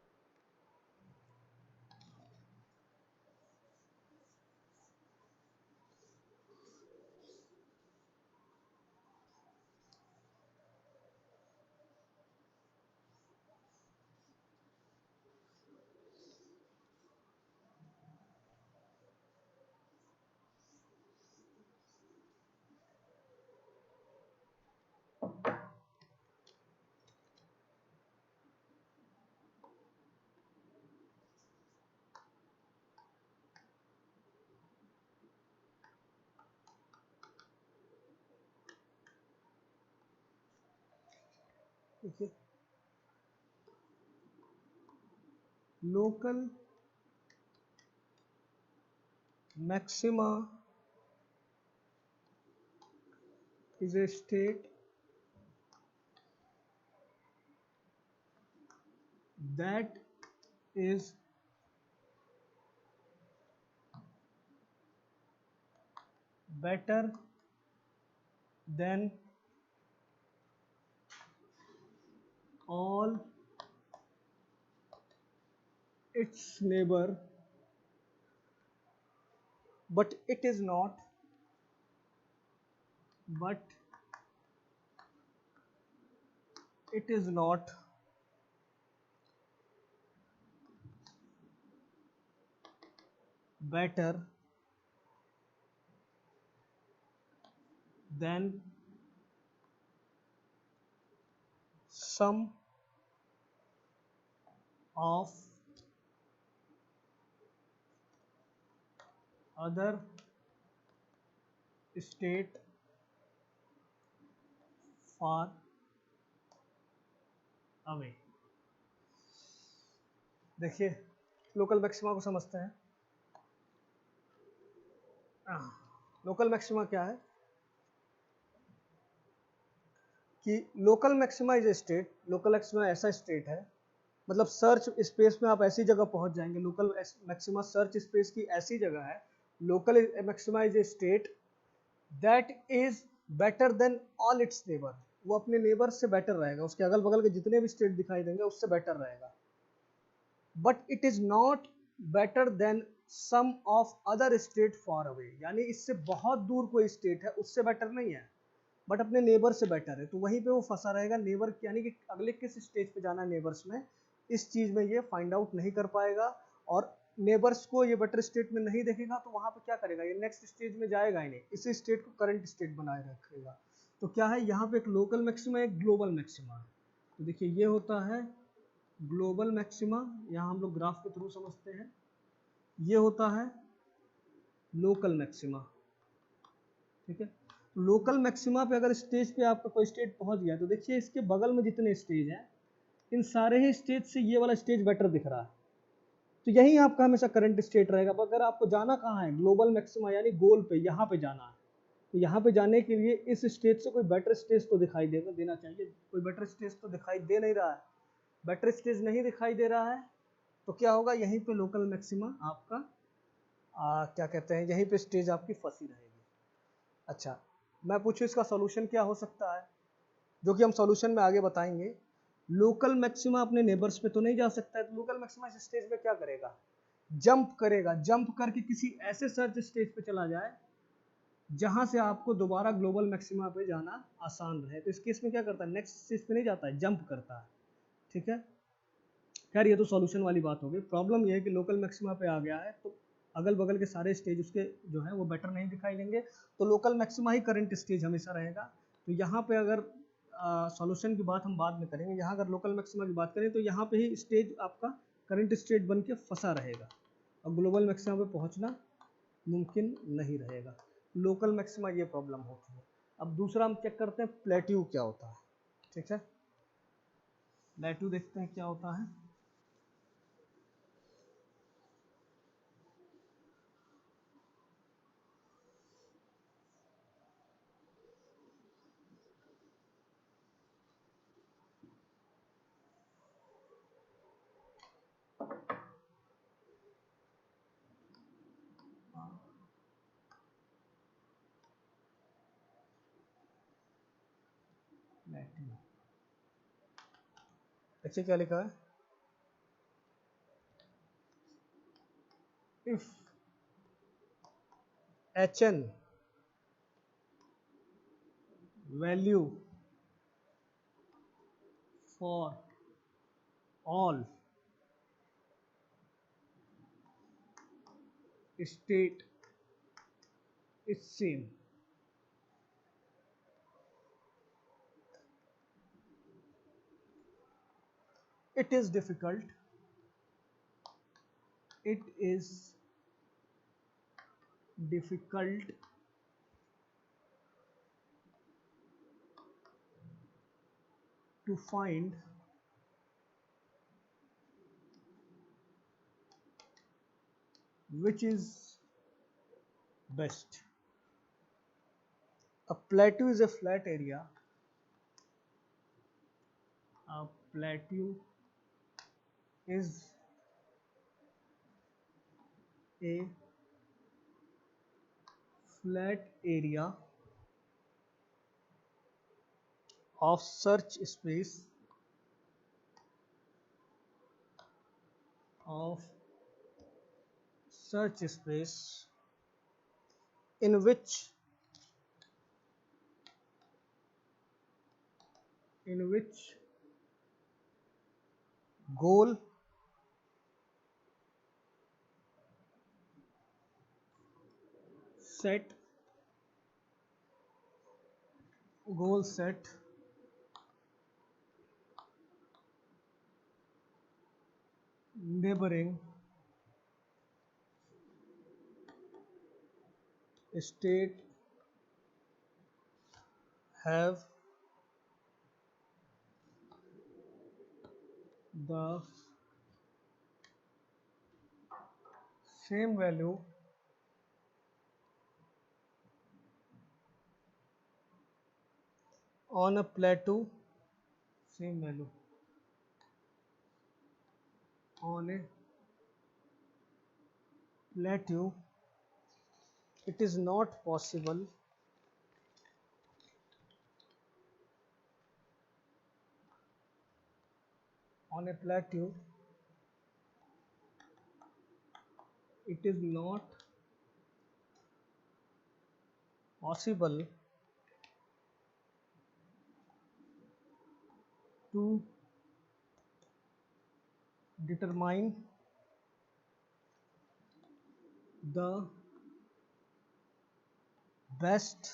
देखिए, local maxima is a state that is better than all its neighbor, but it is not, but it is not better than some of other state far away. देखिए लोकल मैक्सिमा को समझते हैं. लोकल मैक्सिमा क्या है कि local maxima is a state. Local maxima ऐसा स्टेट है, मतलब सर्च स्पेस में आप ऐसी जगह पहुंच जाएंगे. लोकल मैक्सिमा सर्च स्पेस की ऐसी जगह है. Local maxima is a state that is better than all it's neighbour. वो अपने नेबर से बेटर रहेगा, उसके अगल बगल के जितने भी स्टेट दिखाई देंगे उससे बेटर रहेगा. But it is not better than some of other state for away, यानी इससे बहुत दूर कोई स्टेट है उससे बेटर नहीं है, बट अपने नेबर से बेटर है. तो वहीं पे वो फंसा रहेगा. नेबर यानी कि अगले किस स्टेज पे जाना है नेबर्स में, इस चीज में ये फाइंड आउट नहीं कर पाएगा. और नेबर्स को ये बेटर स्टेट में नहीं देखेगा तो वहां पे क्या करेगा, ये नेक्स्ट स्टेज में जाएगा ही नहीं, इसी स्टेट को करंट स्टेट बनाए रखेगा. तो क्या है यहाँ पे एक लोकल मैक्सिमा एक ग्लोबल मैक्सिमा है. तो देखिए ये होता है ग्लोबल मैक्सिमा, यहाँ हम लोग ग्राफ के थ्रू समझते हैं. ये होता है लोकल मैक्सिमा. ठीक है. लोकल मैक्सिमा पे अगर स्टेज पे आपका कोई स्टेज पहुंच गया तो देखिए इसके बगल में जितने स्टेज हैं इन सारे ही स्टेज से ये वाला स्टेज बेटर दिख रहा है. तो यही आपका हमेशा करंट स्टेट रहेगा. अगर आपको जाना कहाँ है, ग्लोबल मैक्सिमा यानी गोल पे, यहाँ पे जाना है, तो यहाँ पे जाने के लिए इस स्टेज से कोई बेटर स्टेज तो दिखाई देना चाहिए. कोई बेटर स्टेज तो दिखाई दे नहीं रहा है. बेटर स्टेज नहीं दिखाई दे रहा है तो क्या होगा, यहीं पे लोकल मैक्सिमा आपका क्या कहते हैं, यहीं पे स्टेज आपकी फंसी रहेगी. अच्छा, मैं पूछूं इसका सॉल्यूशन क्या हो सकता है, जो कि हम सॉल्यूशन में आगे बताएंगे. लोकल मैक्सिमा अपने नेबर्स पे तो नहीं जा सकता है, तो लोकल मैक्सिमा इस स्टेज पे क्या करेगा, जंप करेगा. जंप करके किसी ऐसे सर्च स्टेज पे चला जाए जहां से आपको दोबारा ग्लोबल मैक्सिमा पे जाना आसान रहे. तो इस केस में क्या करता है, नेक्स्ट स्टेज पे नहीं जाता है, जंप करता है. ठीक है. खैर ये तो सॉल्यूशन वाली बात होगी. प्रॉब्लम ये है कि लोकल मैक्सिमा पे आ गया है तो अगल बगल के सारे स्टेज उसके जो है वो बेटर नहीं दिखाई देंगे. तो लोकल मैक्सिमा ही करंट स्टेज हमेशा रहेगा. तो यहाँ पे अगर सॉल्यूशन की बात हम बाद में करेंगे, यहाँ अगर लोकल मैक्सिमा की बात करें तो यहाँ पे ही स्टेज आपका करंट स्टेज बन के फंसा रहेगा और ग्लोबल मैक्सिमा पे पहुँचना मुमकिन नहीं रहेगा. लोकल मैक्सिमा ये प्रॉब्लम होती है. अब दूसरा हम चेक करते हैं प्लेट्यू क्या होता है. ठीक है, प्लेट्यू देखते हैं क्या होता है. देखिए क्या लिखा है, if HN value for all state is same, it is difficult to find which is best. A plateau is a flat area. A plateau is a flat area of search space of search space in which goal set neighboring state have the same value on a plateau, same value on a plateau. It is not possible on a plateau. It is not possible to determine the best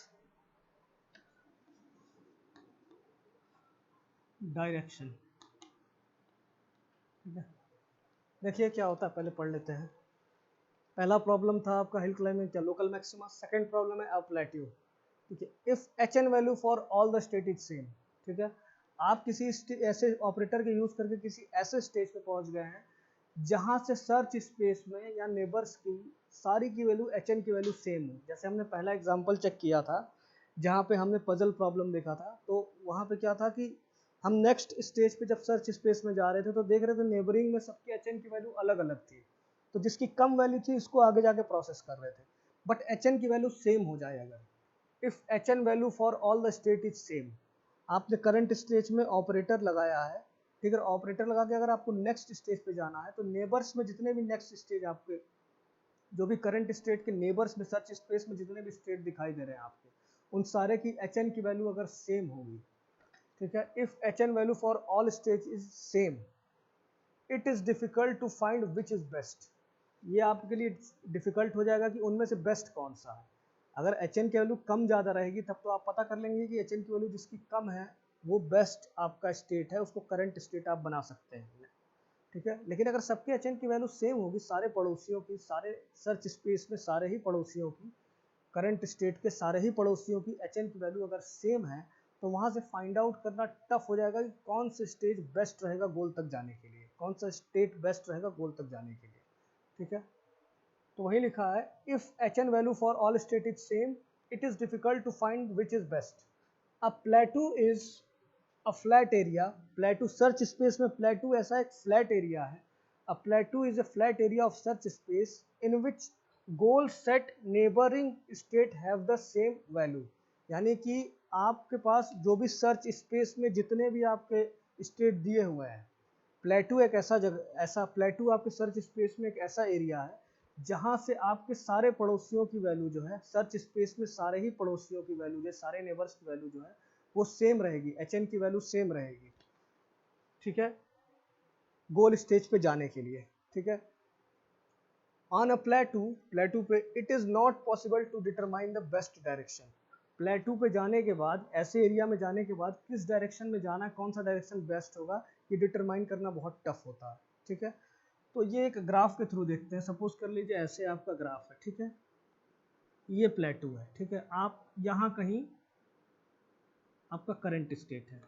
direction. ठीक है, देखिए क्या होता है, पहले पढ़ लेते हैं। पहला प्रॉब्लम था आपका हिल क्लाइंबिंग क्या, लोकल मैक्सिमा। सेकंड प्रॉब्लम है अब प्लेट्यू। ठीक है, if H N value for all the state is same. ठीक है, आप किसी ऐसे ऑपरेटर के यूज करके किसी ऐसे स्टेज पे पहुंच गए हैं जहां से सर्च स्पेस में या नेबर्स की सारी की वैल्यू एच एन की वैल्यू सेम हो। जैसे हमने पहला एग्जांपल चेक किया था जहां पे हमने पजल प्रॉब्लम देखा था, तो वहां पे क्या था कि हम नेक्स्ट स्टेज पे जब सर्च स्पेस में जा रहे थे तो देख रहे थे नेबरिंग में सबकी एच एन की वैल्यू अलग अलग थी, तो जिसकी कम वैल्यू थी इसको आगे जाके प्रोसेस कर रहे थे। बट एच एन की वैल्यू सेम हो जाए अगर, if H N value for all the state is same, आपने करंट स्टेज में ऑपरेटर लगाया है। ठीक है, ऑपरेटर लगा के अगर आपको नेक्स्ट स्टेज पे जाना है तो नेबर्स में जितने भी नेक्स्ट स्टेज आपके जो भी करंट स्टेट के नेबर्स में सर्च स्पेस में जितने भी स्टेट दिखाई दे रहे हैं आपके, उन सारे की एच एन की वैल्यू अगर सेम होगी। ठीक है, if H N value for all stage is same it is difficult to find which is best. ये आपके लिए डिफिकल्ट हो जाएगा कि उनमें से बेस्ट कौन सा है। अगर एच एन की वैल्यू कम ज़्यादा रहेगी तब तो आप पता कर लेंगे कि एच एन की वैल्यू जिसकी कम है वो बेस्ट आपका स्टेट है, उसको करंट स्टेट आप बना सकते हैं। ठीक है, लेकिन अगर सबके एच एन की वैल्यू सेम होगी, सारे पड़ोसियों की, सारे सर्च स्पेस में सारे ही पड़ोसियों की, करंट स्टेट के सारे ही पड़ोसियों की एच एन की वैल्यू अगर सेम है तो वहाँ से फाइंड आउट करना टफ हो जाएगा कि कौन सा स्टेज बेस्ट रहेगा गोल तक जाने के लिए, कौन सा स्टेट बेस्ट रहेगा गोल तक जाने के लिए। ठीक है, तो वही लिखा है if H N value for all state is same it is difficult to find which is best. A plateau is a flat area. Plateau search space में प्लेटू ऐसा एक फ्लैट एरिया है। A plateau is a flat area of search space in which goal set neighbouring state have the same value. यानी कि आपके पास जो भी सर्च स्पेस में जितने भी आपके स्टेट दिए हुए हैं, प्लेटू एक ऐसा जगह, ऐसा प्लेटू आपके सर्च स्पेस में एक ऐसा एरिया है जहां से आपके सारे पड़ोसियों की वैल्यू जो है, सर्च स्पेस में सारे ही पड़ोसियों की वैल्यू जो, सारे नेबर्स की वैल्यू जो है वो सेम रहेगी, एच एन की वैल्यू सेम रहेगी। ठीक है, गोल स्टेज पे जाने के लिए। ठीक है, ऑन अ प्लेटू, प्लेटू पे it is not possible to determine the best direction. Plateau पे जाने के बाद, ऐसे एरिया में जाने के बाद किस डायरेक्शन में जाना है, कौन सा डायरेक्शन बेस्ट होगा, ये डिटरमाइन करना बहुत टफ होता है। ठीक है, तो ये एक ग्राफ के थ्रू देखते हैं। सपोज कर लीजिए ऐसे आपका ग्राफ है। ठीक है, ये प्लेटू है। ठीक है, आप यहाँ कहीं आपका करंट स्टेट है।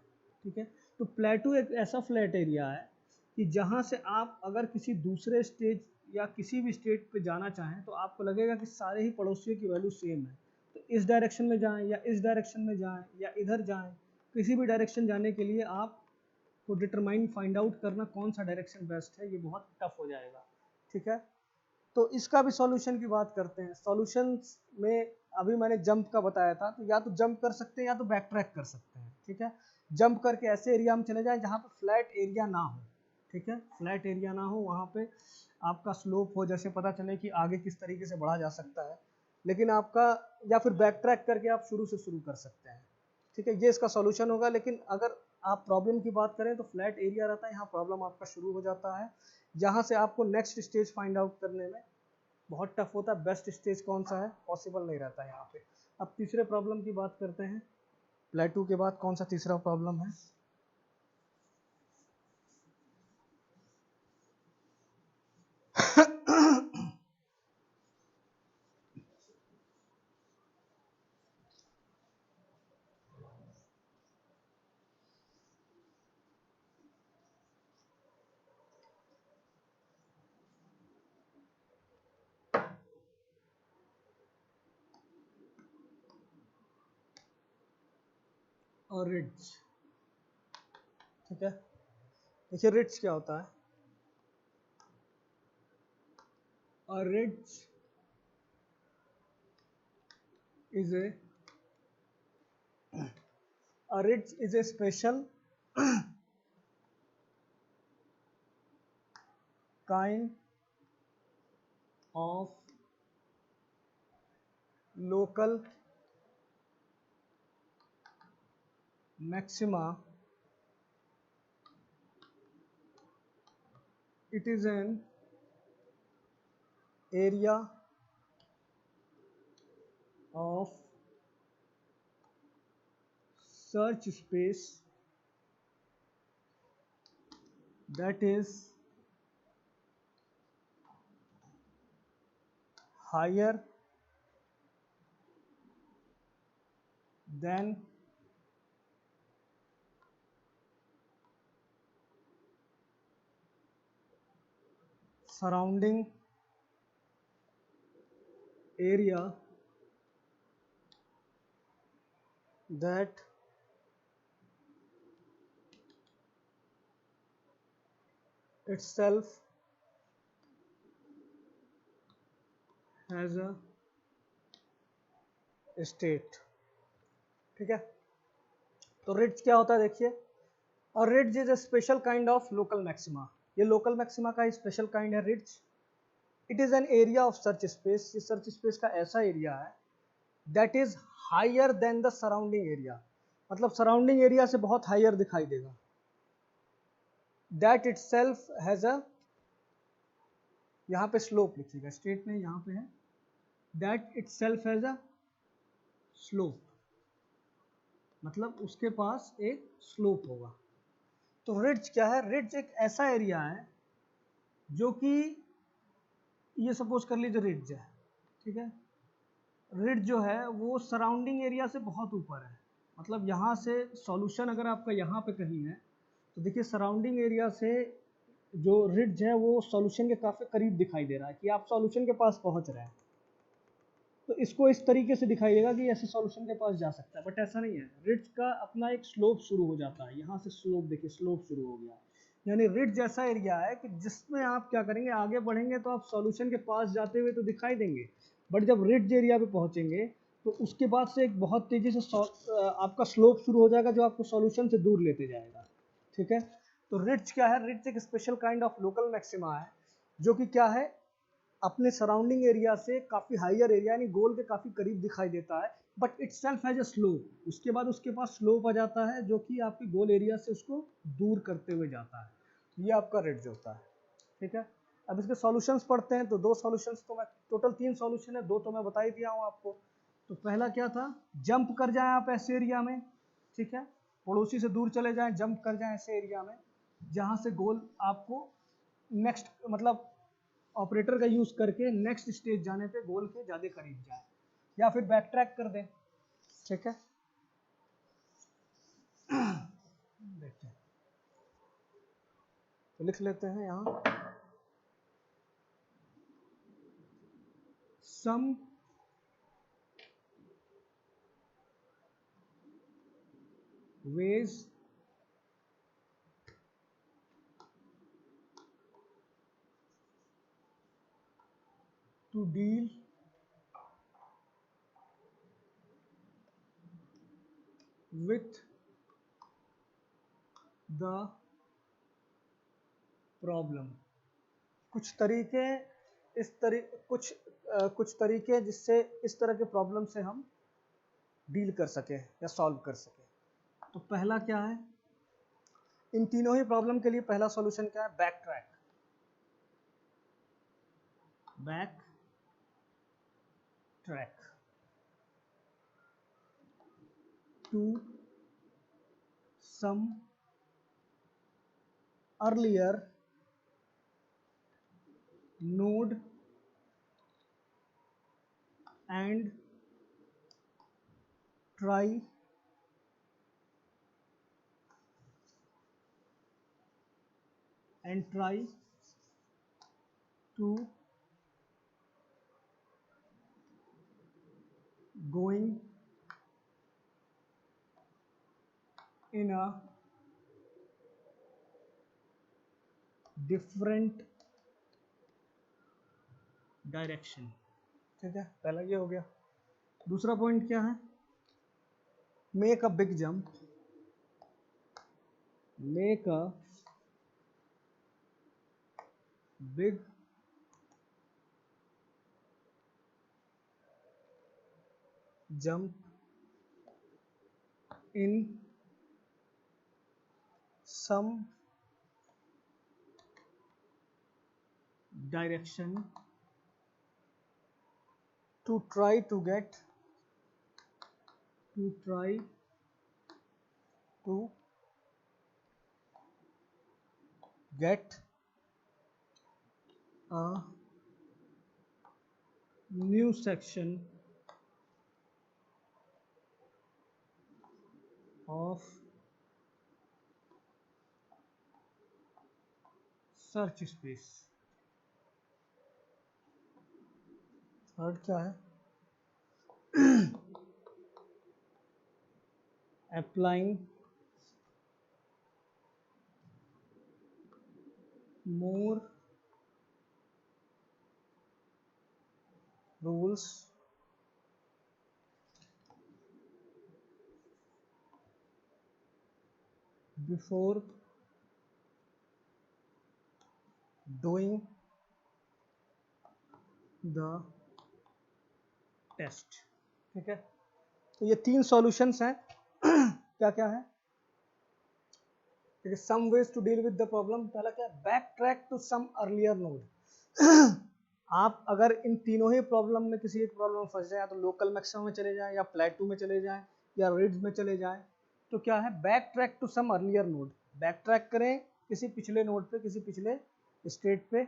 ठीक है, तो प्लेटू एक ऐसा फ्लैट एरिया है कि जहाँ से आप अगर किसी दूसरे स्टेज या किसी भी स्टेट पे जाना चाहें तो आपको लगेगा कि सारे ही पड़ोसियों की वैल्यू सेम है, तो इस डायरेक्शन में जाएं या इस डायरेक्शन में जाएं या इधर जाएं, किसी भी डायरेक्शन जाने के लिए आप को डिटरमाइन फाइंड आउट करना कौन सा डायरेक्शन बेस्ट है, ये बहुत टफ हो जाएगा। ठीक है, तो इसका भी सॉल्यूशन की बात करते हैं। सॉल्यूशन में अभी मैंने जंप का बताया था, तो या तो जंप कर सकते हैं या तो बैक ट्रैक कर सकते हैं। ठीक है, जंप करके ऐसे एरिया में चले जाएं जहाँ पे फ्लैट एरिया ना हो। ठीक है, फ्लैट एरिया ना हो, वहाँ पे आपका स्लोप हो, जैसे पता चले कि आगे किस तरीके से बढ़ा जा सकता है, लेकिन आपका, या फिर बैक ट्रैक करके आप शुरू से शुरू कर सकते हैं। ठीक है, ये इसका सॉल्यूशन होगा। लेकिन अगर आप प्रॉब्लम की बात करें तो फ्लैट एरिया रहता है, यहाँ प्रॉब्लम आपका शुरू हो जाता है, जहाँ से आपको नेक्स्ट स्टेज फाइंड आउट करने में बहुत टफ होता है। बेस्ट स्टेज कौन सा है, पॉसिबल नहीं रहता है यहाँ पे। अब तीसरे प्रॉब्लम की बात करते हैं। प्लेटू के बाद कौन सा तीसरा प्रॉब्लम है? और रिड्ज। ठीक है, देखिए रिड्ज क्या होता है। और ridge is a ridge is a special kind of local maxima. It is an area of search space that is higher than surrounding area that itself has a state। ठीक है, तो रिड्ज क्या होता है देखिए। और ridge is a special kind of local maxima. ये लोकल मैक्सिमा का स्पेशल काइंड है ridge. It is an area of search space. ये सर्च स्पेस का ऐसा एरिया है that is higher than the surrounding area, मतलब सराउंडिंग एरिया से बहुत हायर दिखाई देगा। That itself has a, यहाँ पे स्लोप लिखिएगा, स्टेट में यहाँ पे है that itself has a slope, मतलब उसके पास एक स्लोप होगा। तो रिड्ज क्या है? रिड्ज एक ऐसा एरिया है जो कि, ये सपोज कर लीजिए रिड्ज है, ठीक है। रिड्ज जो है वो सराउंडिंग एरिया से बहुत ऊपर है, मतलब यहाँ से सॉल्यूशन अगर आपका यहाँ पे कहीं है तो देखिए सराउंडिंग एरिया से जो रिड्ज है वो सॉल्यूशन के काफ़ी करीब दिखाई दे रहा है कि आप सॉल्यूशन के पास पहुँच रहे हैं। तो इसको इस तरीके से दिखाई देगा कि ऐसे सॉल्यूशन के पास जा सकता है, बट ऐसा नहीं है। रिड्ज का अपना एक स्लोप शुरू हो जाता है, यहाँ से स्लोप देखिए, स्लोप शुरू हो गया। यानी रिड्ज ऐसा एरिया है कि जिसमें आप क्या करेंगे, आगे बढ़ेंगे तो आप सॉल्यूशन के पास जाते हुए तो दिखाई देंगे, बट जब रिड्ज एरिया पे पहुंचेंगे तो उसके बाद से एक बहुत तेजी से आपका स्लोप शुरू हो जाएगा जो आपको सॉल्यूशन से दूर लेते जाएगा। ठीक है, तो रिड्ज क्या है? रिड्ज एक special kind of local maxima है जो कि क्या है, अपने सराउंडिंग एरिया से काफ़ी हायर एरिया यानी गोल के काफ़ी करीब दिखाई देता है, but it self has a slope. उसके बाद उसके पास स्लोप आ जाता है जो कि आपके गोल एरिया से उसको दूर करते हुए जाता है। ये आपका रिड्ज होता है। ठीक है, अब इसके सॉल्यूशंस पढ़ते हैं। तो दो सॉल्यूशंस, तो मैं टोटल 3 सॉल्यूशन है, 2 तो मैं बता ही दिया हूँ आपको। तो पहला क्या था, जंप कर जाएं आप ऐसे एरिया में, ठीक है, पड़ोसी से दूर चले जाएं, जंप कर जाएं ऐसे एरिया में जहाँ से गोल आपको नेक्स्ट, मतलब ऑपरेटर का यूज करके नेक्स्ट स्टेज जाने पे गोल के ज्यादा करीब जाए, या फिर बैक ट्रैक कर दें। ठीक है, देखते हैं, तो लिख लेते हैं यहाँ, सम ways to deal with the problem. कुछ तरीके कुछ तरीके जिससे इस तरह के प्रॉब्लम से हम डील कर सके या सॉल्व कर सके। तो पहला क्या है, इन तीनों ही प्रॉब्लम के लिए पहला सॉल्यूशन क्या है, back track to some earlier node and try to going in a different direction. ठीक है, पहला ये हो गया। दूसरा पॉइंट क्या है, make a big jump in some direction to try to get a new section of search space। Third क्या है, applying more rules before doing the test। ठीक है, तो ये तीन सॉल्यूशंस हैं। क्या क्या है, some ways to deal with the problem. पहला क्या, back track to some earlier node. आप अगर इन तीनों ही प्रॉब्लम में किसी एक प्रॉब्लम में फंस जाए, तो लोकल मैक्सिमम में चले जाएं या प्लेटू में चले जाएं या रिड्ज में चले जाएं, तो क्या है, back track to some earlier node. Back track करें किसी पिछले नोड पे, किसी पिछले स्टेट पे,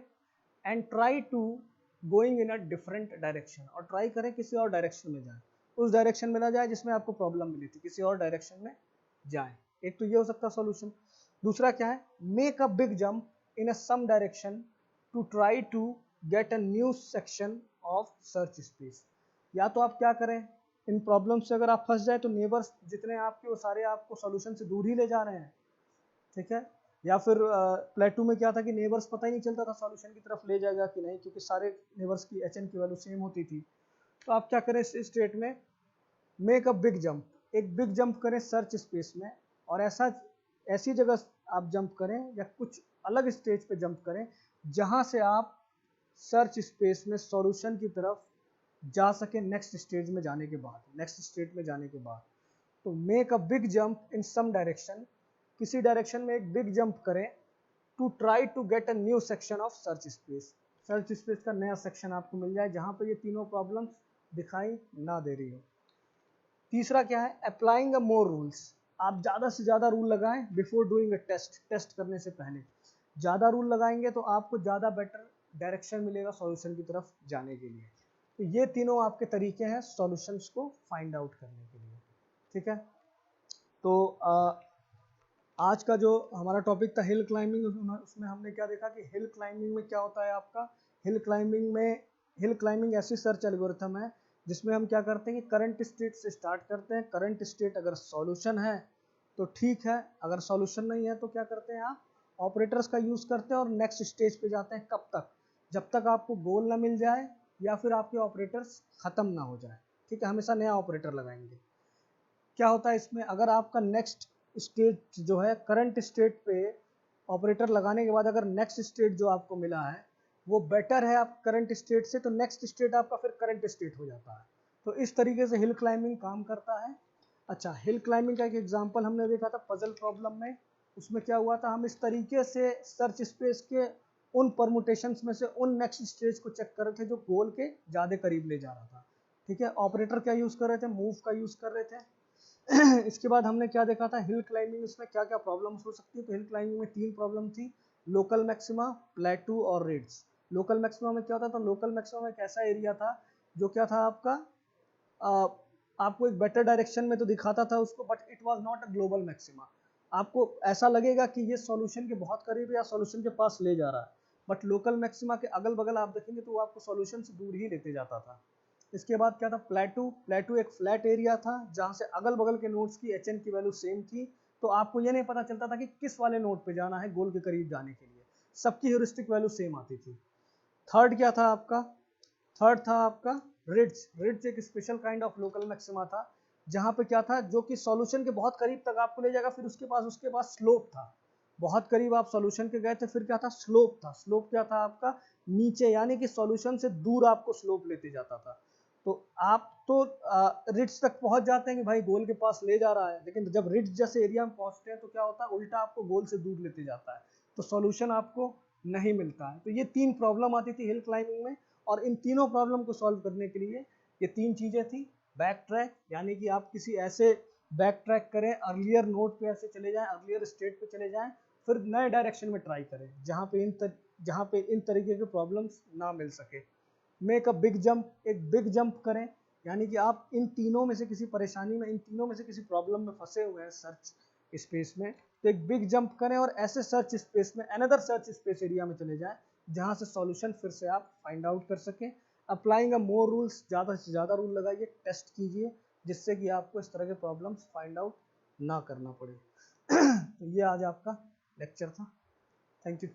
and try to going in a different direction, और ट्राई करें किसी और डायरेक्शन में जाए, उस डायरेक्शन में ना जाए जिसमें आपको प्रॉब्लम मिली थी, किसी और डायरेक्शन में जाए। एक तो ये हो सकता है सॉल्यूशन। दूसरा क्या है, make a big jump in a some direction to try to get a new section of search space. या तो आप क्या करें, इन प्रॉब्लम से अगर आप फंस जाए तो नेबर्स जितने आपके वो सारे आपको सॉल्यूशन से दूर ही ले जा रहे हैं। ठीक है, या फिर प्लेटू में क्या था कि नेबर्स पता ही नहीं चलता था सॉल्यूशन की तरफ ले जाएगा कि नहीं, क्योंकि सारे नेबर्स की HN की वैल्यू सेम होती थी। तो आप क्या करें इस स्टेट में, मेक अ बिग जंप, एक बिग जंप करें सर्च स्पेस में, और ऐसी जगह आप जंप करें या कुछ अलग स्टेज पे जंप करें जहां से आप सर्च स्पेस में सॉल्यूशन की तरफ जा सके नेक्स्ट स्टेज में जाने के बाद, नेक्स्ट स्टेट में जाने के बाद। तो make a big jump in some direction, किसी डायरेक्शन में एक बिग जंप करें, to try to get a new section of search space, search space का नया सेक्शन आपको मिल जाए जहां पर ये तीनों प्रॉब्लम्स दिखाई ना दे रही हो। तीसरा क्या है, अप्लाइंग अ मोर रूल्स, आप ज़्यादा से ज़्यादा रूल लगाएं बिफोर डूइंग अ टेस्ट करने से पहले। ज़्यादा रूल लगाएंगे तो आपको ज़्यादा बेटर डायरेक्शन मिलेगा सॉल्यूशन की तरफ जाने के लिए। तो ये तीनों आपके तरीके हैं सॉल्यूशंस को फाइंड आउट करने के लिए। ठीक है, तो आज का जो हमारा टॉपिक था हिल क्लाइंबिंग, उसमें हमने क्या देखा कि हिल क्लाइंबिंग में क्या होता है आपका, हिल क्लाइंबिंग ऐसी सर्च एल्गोरिथम है जिसमें हम क्या करते हैं कि करंट स्टेट से स्टार्ट करते हैं। करंट स्टेट अगर सॉल्यूशन है तो ठीक है, अगर सॉल्यूशन नहीं है तो क्या करते हैं, आप ऑपरेटर्स का यूज़ करते हैं और नेक्स्ट स्टेज पे जाते हैं। कब तक, जब तक आपको गोल ना मिल जाए या फिर आपके ऑपरेटर्स ख़त्म ना हो जाए। ठीक है, हमेशा नया ऑपरेटर लगाएंगे। क्या होता है इसमें, अगर आपका नेक्स्ट स्टेट जो है करंट स्टेट पे ऑपरेटर लगाने के बाद अगर नेक्स्ट स्टेट जो आपको मिला है वो बेटर है आप करंट स्टेट से, तो नेक्स्ट स्टेट आपका फिर करंट स्टेट हो जाता है। तो इस तरीके से हिल क्लाइंबिंग काम करता है। अच्छा, हिल क्लाइंबिंग का एक एग्जांपल हमने देखा था पजल प्रॉब्लम में। उसमें क्या हुआ था, हम इस तरीके से सर्च स्पेस के उन परमुटेशंस में से उन नेक्स्ट स्टेज को चेक कर रहे थे जो गोल के ज़्यादा करीब ले जा रहा था। ठीक है, ऑपरेटर क्या यूज़ कर रहे थे, मूव का यूज़ कर रहे थे। इसके बाद हमने क्या देखा था, हिल क्लाइंबिंग इसमें क्या क्या प्रॉब्लम्स हो सकती है। तो हिल क्लाइंबिंग में 3 प्रॉब्लम थी, लोकल मैक्सिमा, प्लेटू और रिड्ज। लोकल मैक्सिमा में क्या होता था, लोकल मैक्सिमा में एक ऐसा एरिया था जो क्या था आपका, आपको एक बेटर डायरेक्शन में तो दिखाता था उसको, but it was not a global maxima. आपको ऐसा लगेगा कि ये सॉल्यूशन के बहुत करीब या सॉल्यूशन के पास ले जा रहा है, बट लोकल मैक्सिमा के अगल बगल आप देखेंगे तो वो आपको सॉल्यूशन से दूर ही लेते जाता था। इसके बाद क्या था, प्लेटू। प्लेटू एक फ्लैट एरिया था जहाँ से अगल बगल के नोड्स की HN की वैल्यू सेम थी, तो आपको ये नहीं पता चलता था कि किस वाले नोड पे जाना है गोल के करीब जाने के लिए, सबकी ह्यूरिस्टिक वैल्यू सेम आती थी। थर्ड क्या था आपका, थर्ड था आपका रिड्ज। रिड्ज एक special kind of local maxima था जहाँ पे क्या था, जो कि सॉल्यूशन के बहुत करीब तक आपको ले जाएगा, फिर उसके पास स्लोप था। बहुत करीब आप सॉल्यूशन के गए थे, फिर क्या था, स्लोप था। स्लोप क्या था आपका, नीचे, यानी कि सॉल्यूशन से दूर आपको स्लोप लेते जाता था। तो आप तो रिड्ज तक पहुंच जाते हैं कि भाई गोल के पास ले जा रहा है, लेकिन जब रिड्ज जैसे एरिया में पहुंचते हैं तो क्या होता है, उल्टा आपको गोल से दूर लेते जाता है, तो सॉल्यूशन आपको नहीं मिलता है। तो ये 3 प्रॉब्लम आती थी हिल क्लाइंबिंग में, और इन तीनों प्रॉब्लम को सॉल्व करने के लिए ये 3 चीजें थी। बैक ट्रैक, यानी कि आप किसी ऐसे बैक ट्रैक करें, अर्लियर नोड पे ऐसे चले जाएं, अर्लियर स्टेट पे चले जाएं, फिर नए डायरेक्शन में ट्राई करें जहाँ पे इन तरीके के प्रॉब्लम्स ना मिल सके। मेक अ बिग जंप, एक बिग जंप करें, यानी कि आप इन तीनों में से किसी परेशानी में, इन तीनों में से किसी प्रॉब्लम में फंसे हुए हैं सर्च स्पेस में, तो एक बिग जंप करें और ऐसे सर्च स्पेस में, अनदर सर्च स्पेस एरिया में चले जाएं जहां से सॉल्यूशन फिर से आप फाइंड आउट कर सकें। अप्लाइंग अ मोर रूल्स, ज़्यादा से ज़्यादा रूल लगाइए, टेस्ट कीजिए, जिससे कि आपको इस तरह के प्रॉब्लम्स फाइंड आउट ना करना पड़े। तो ये आज आपका लेक्चर था। Thank you.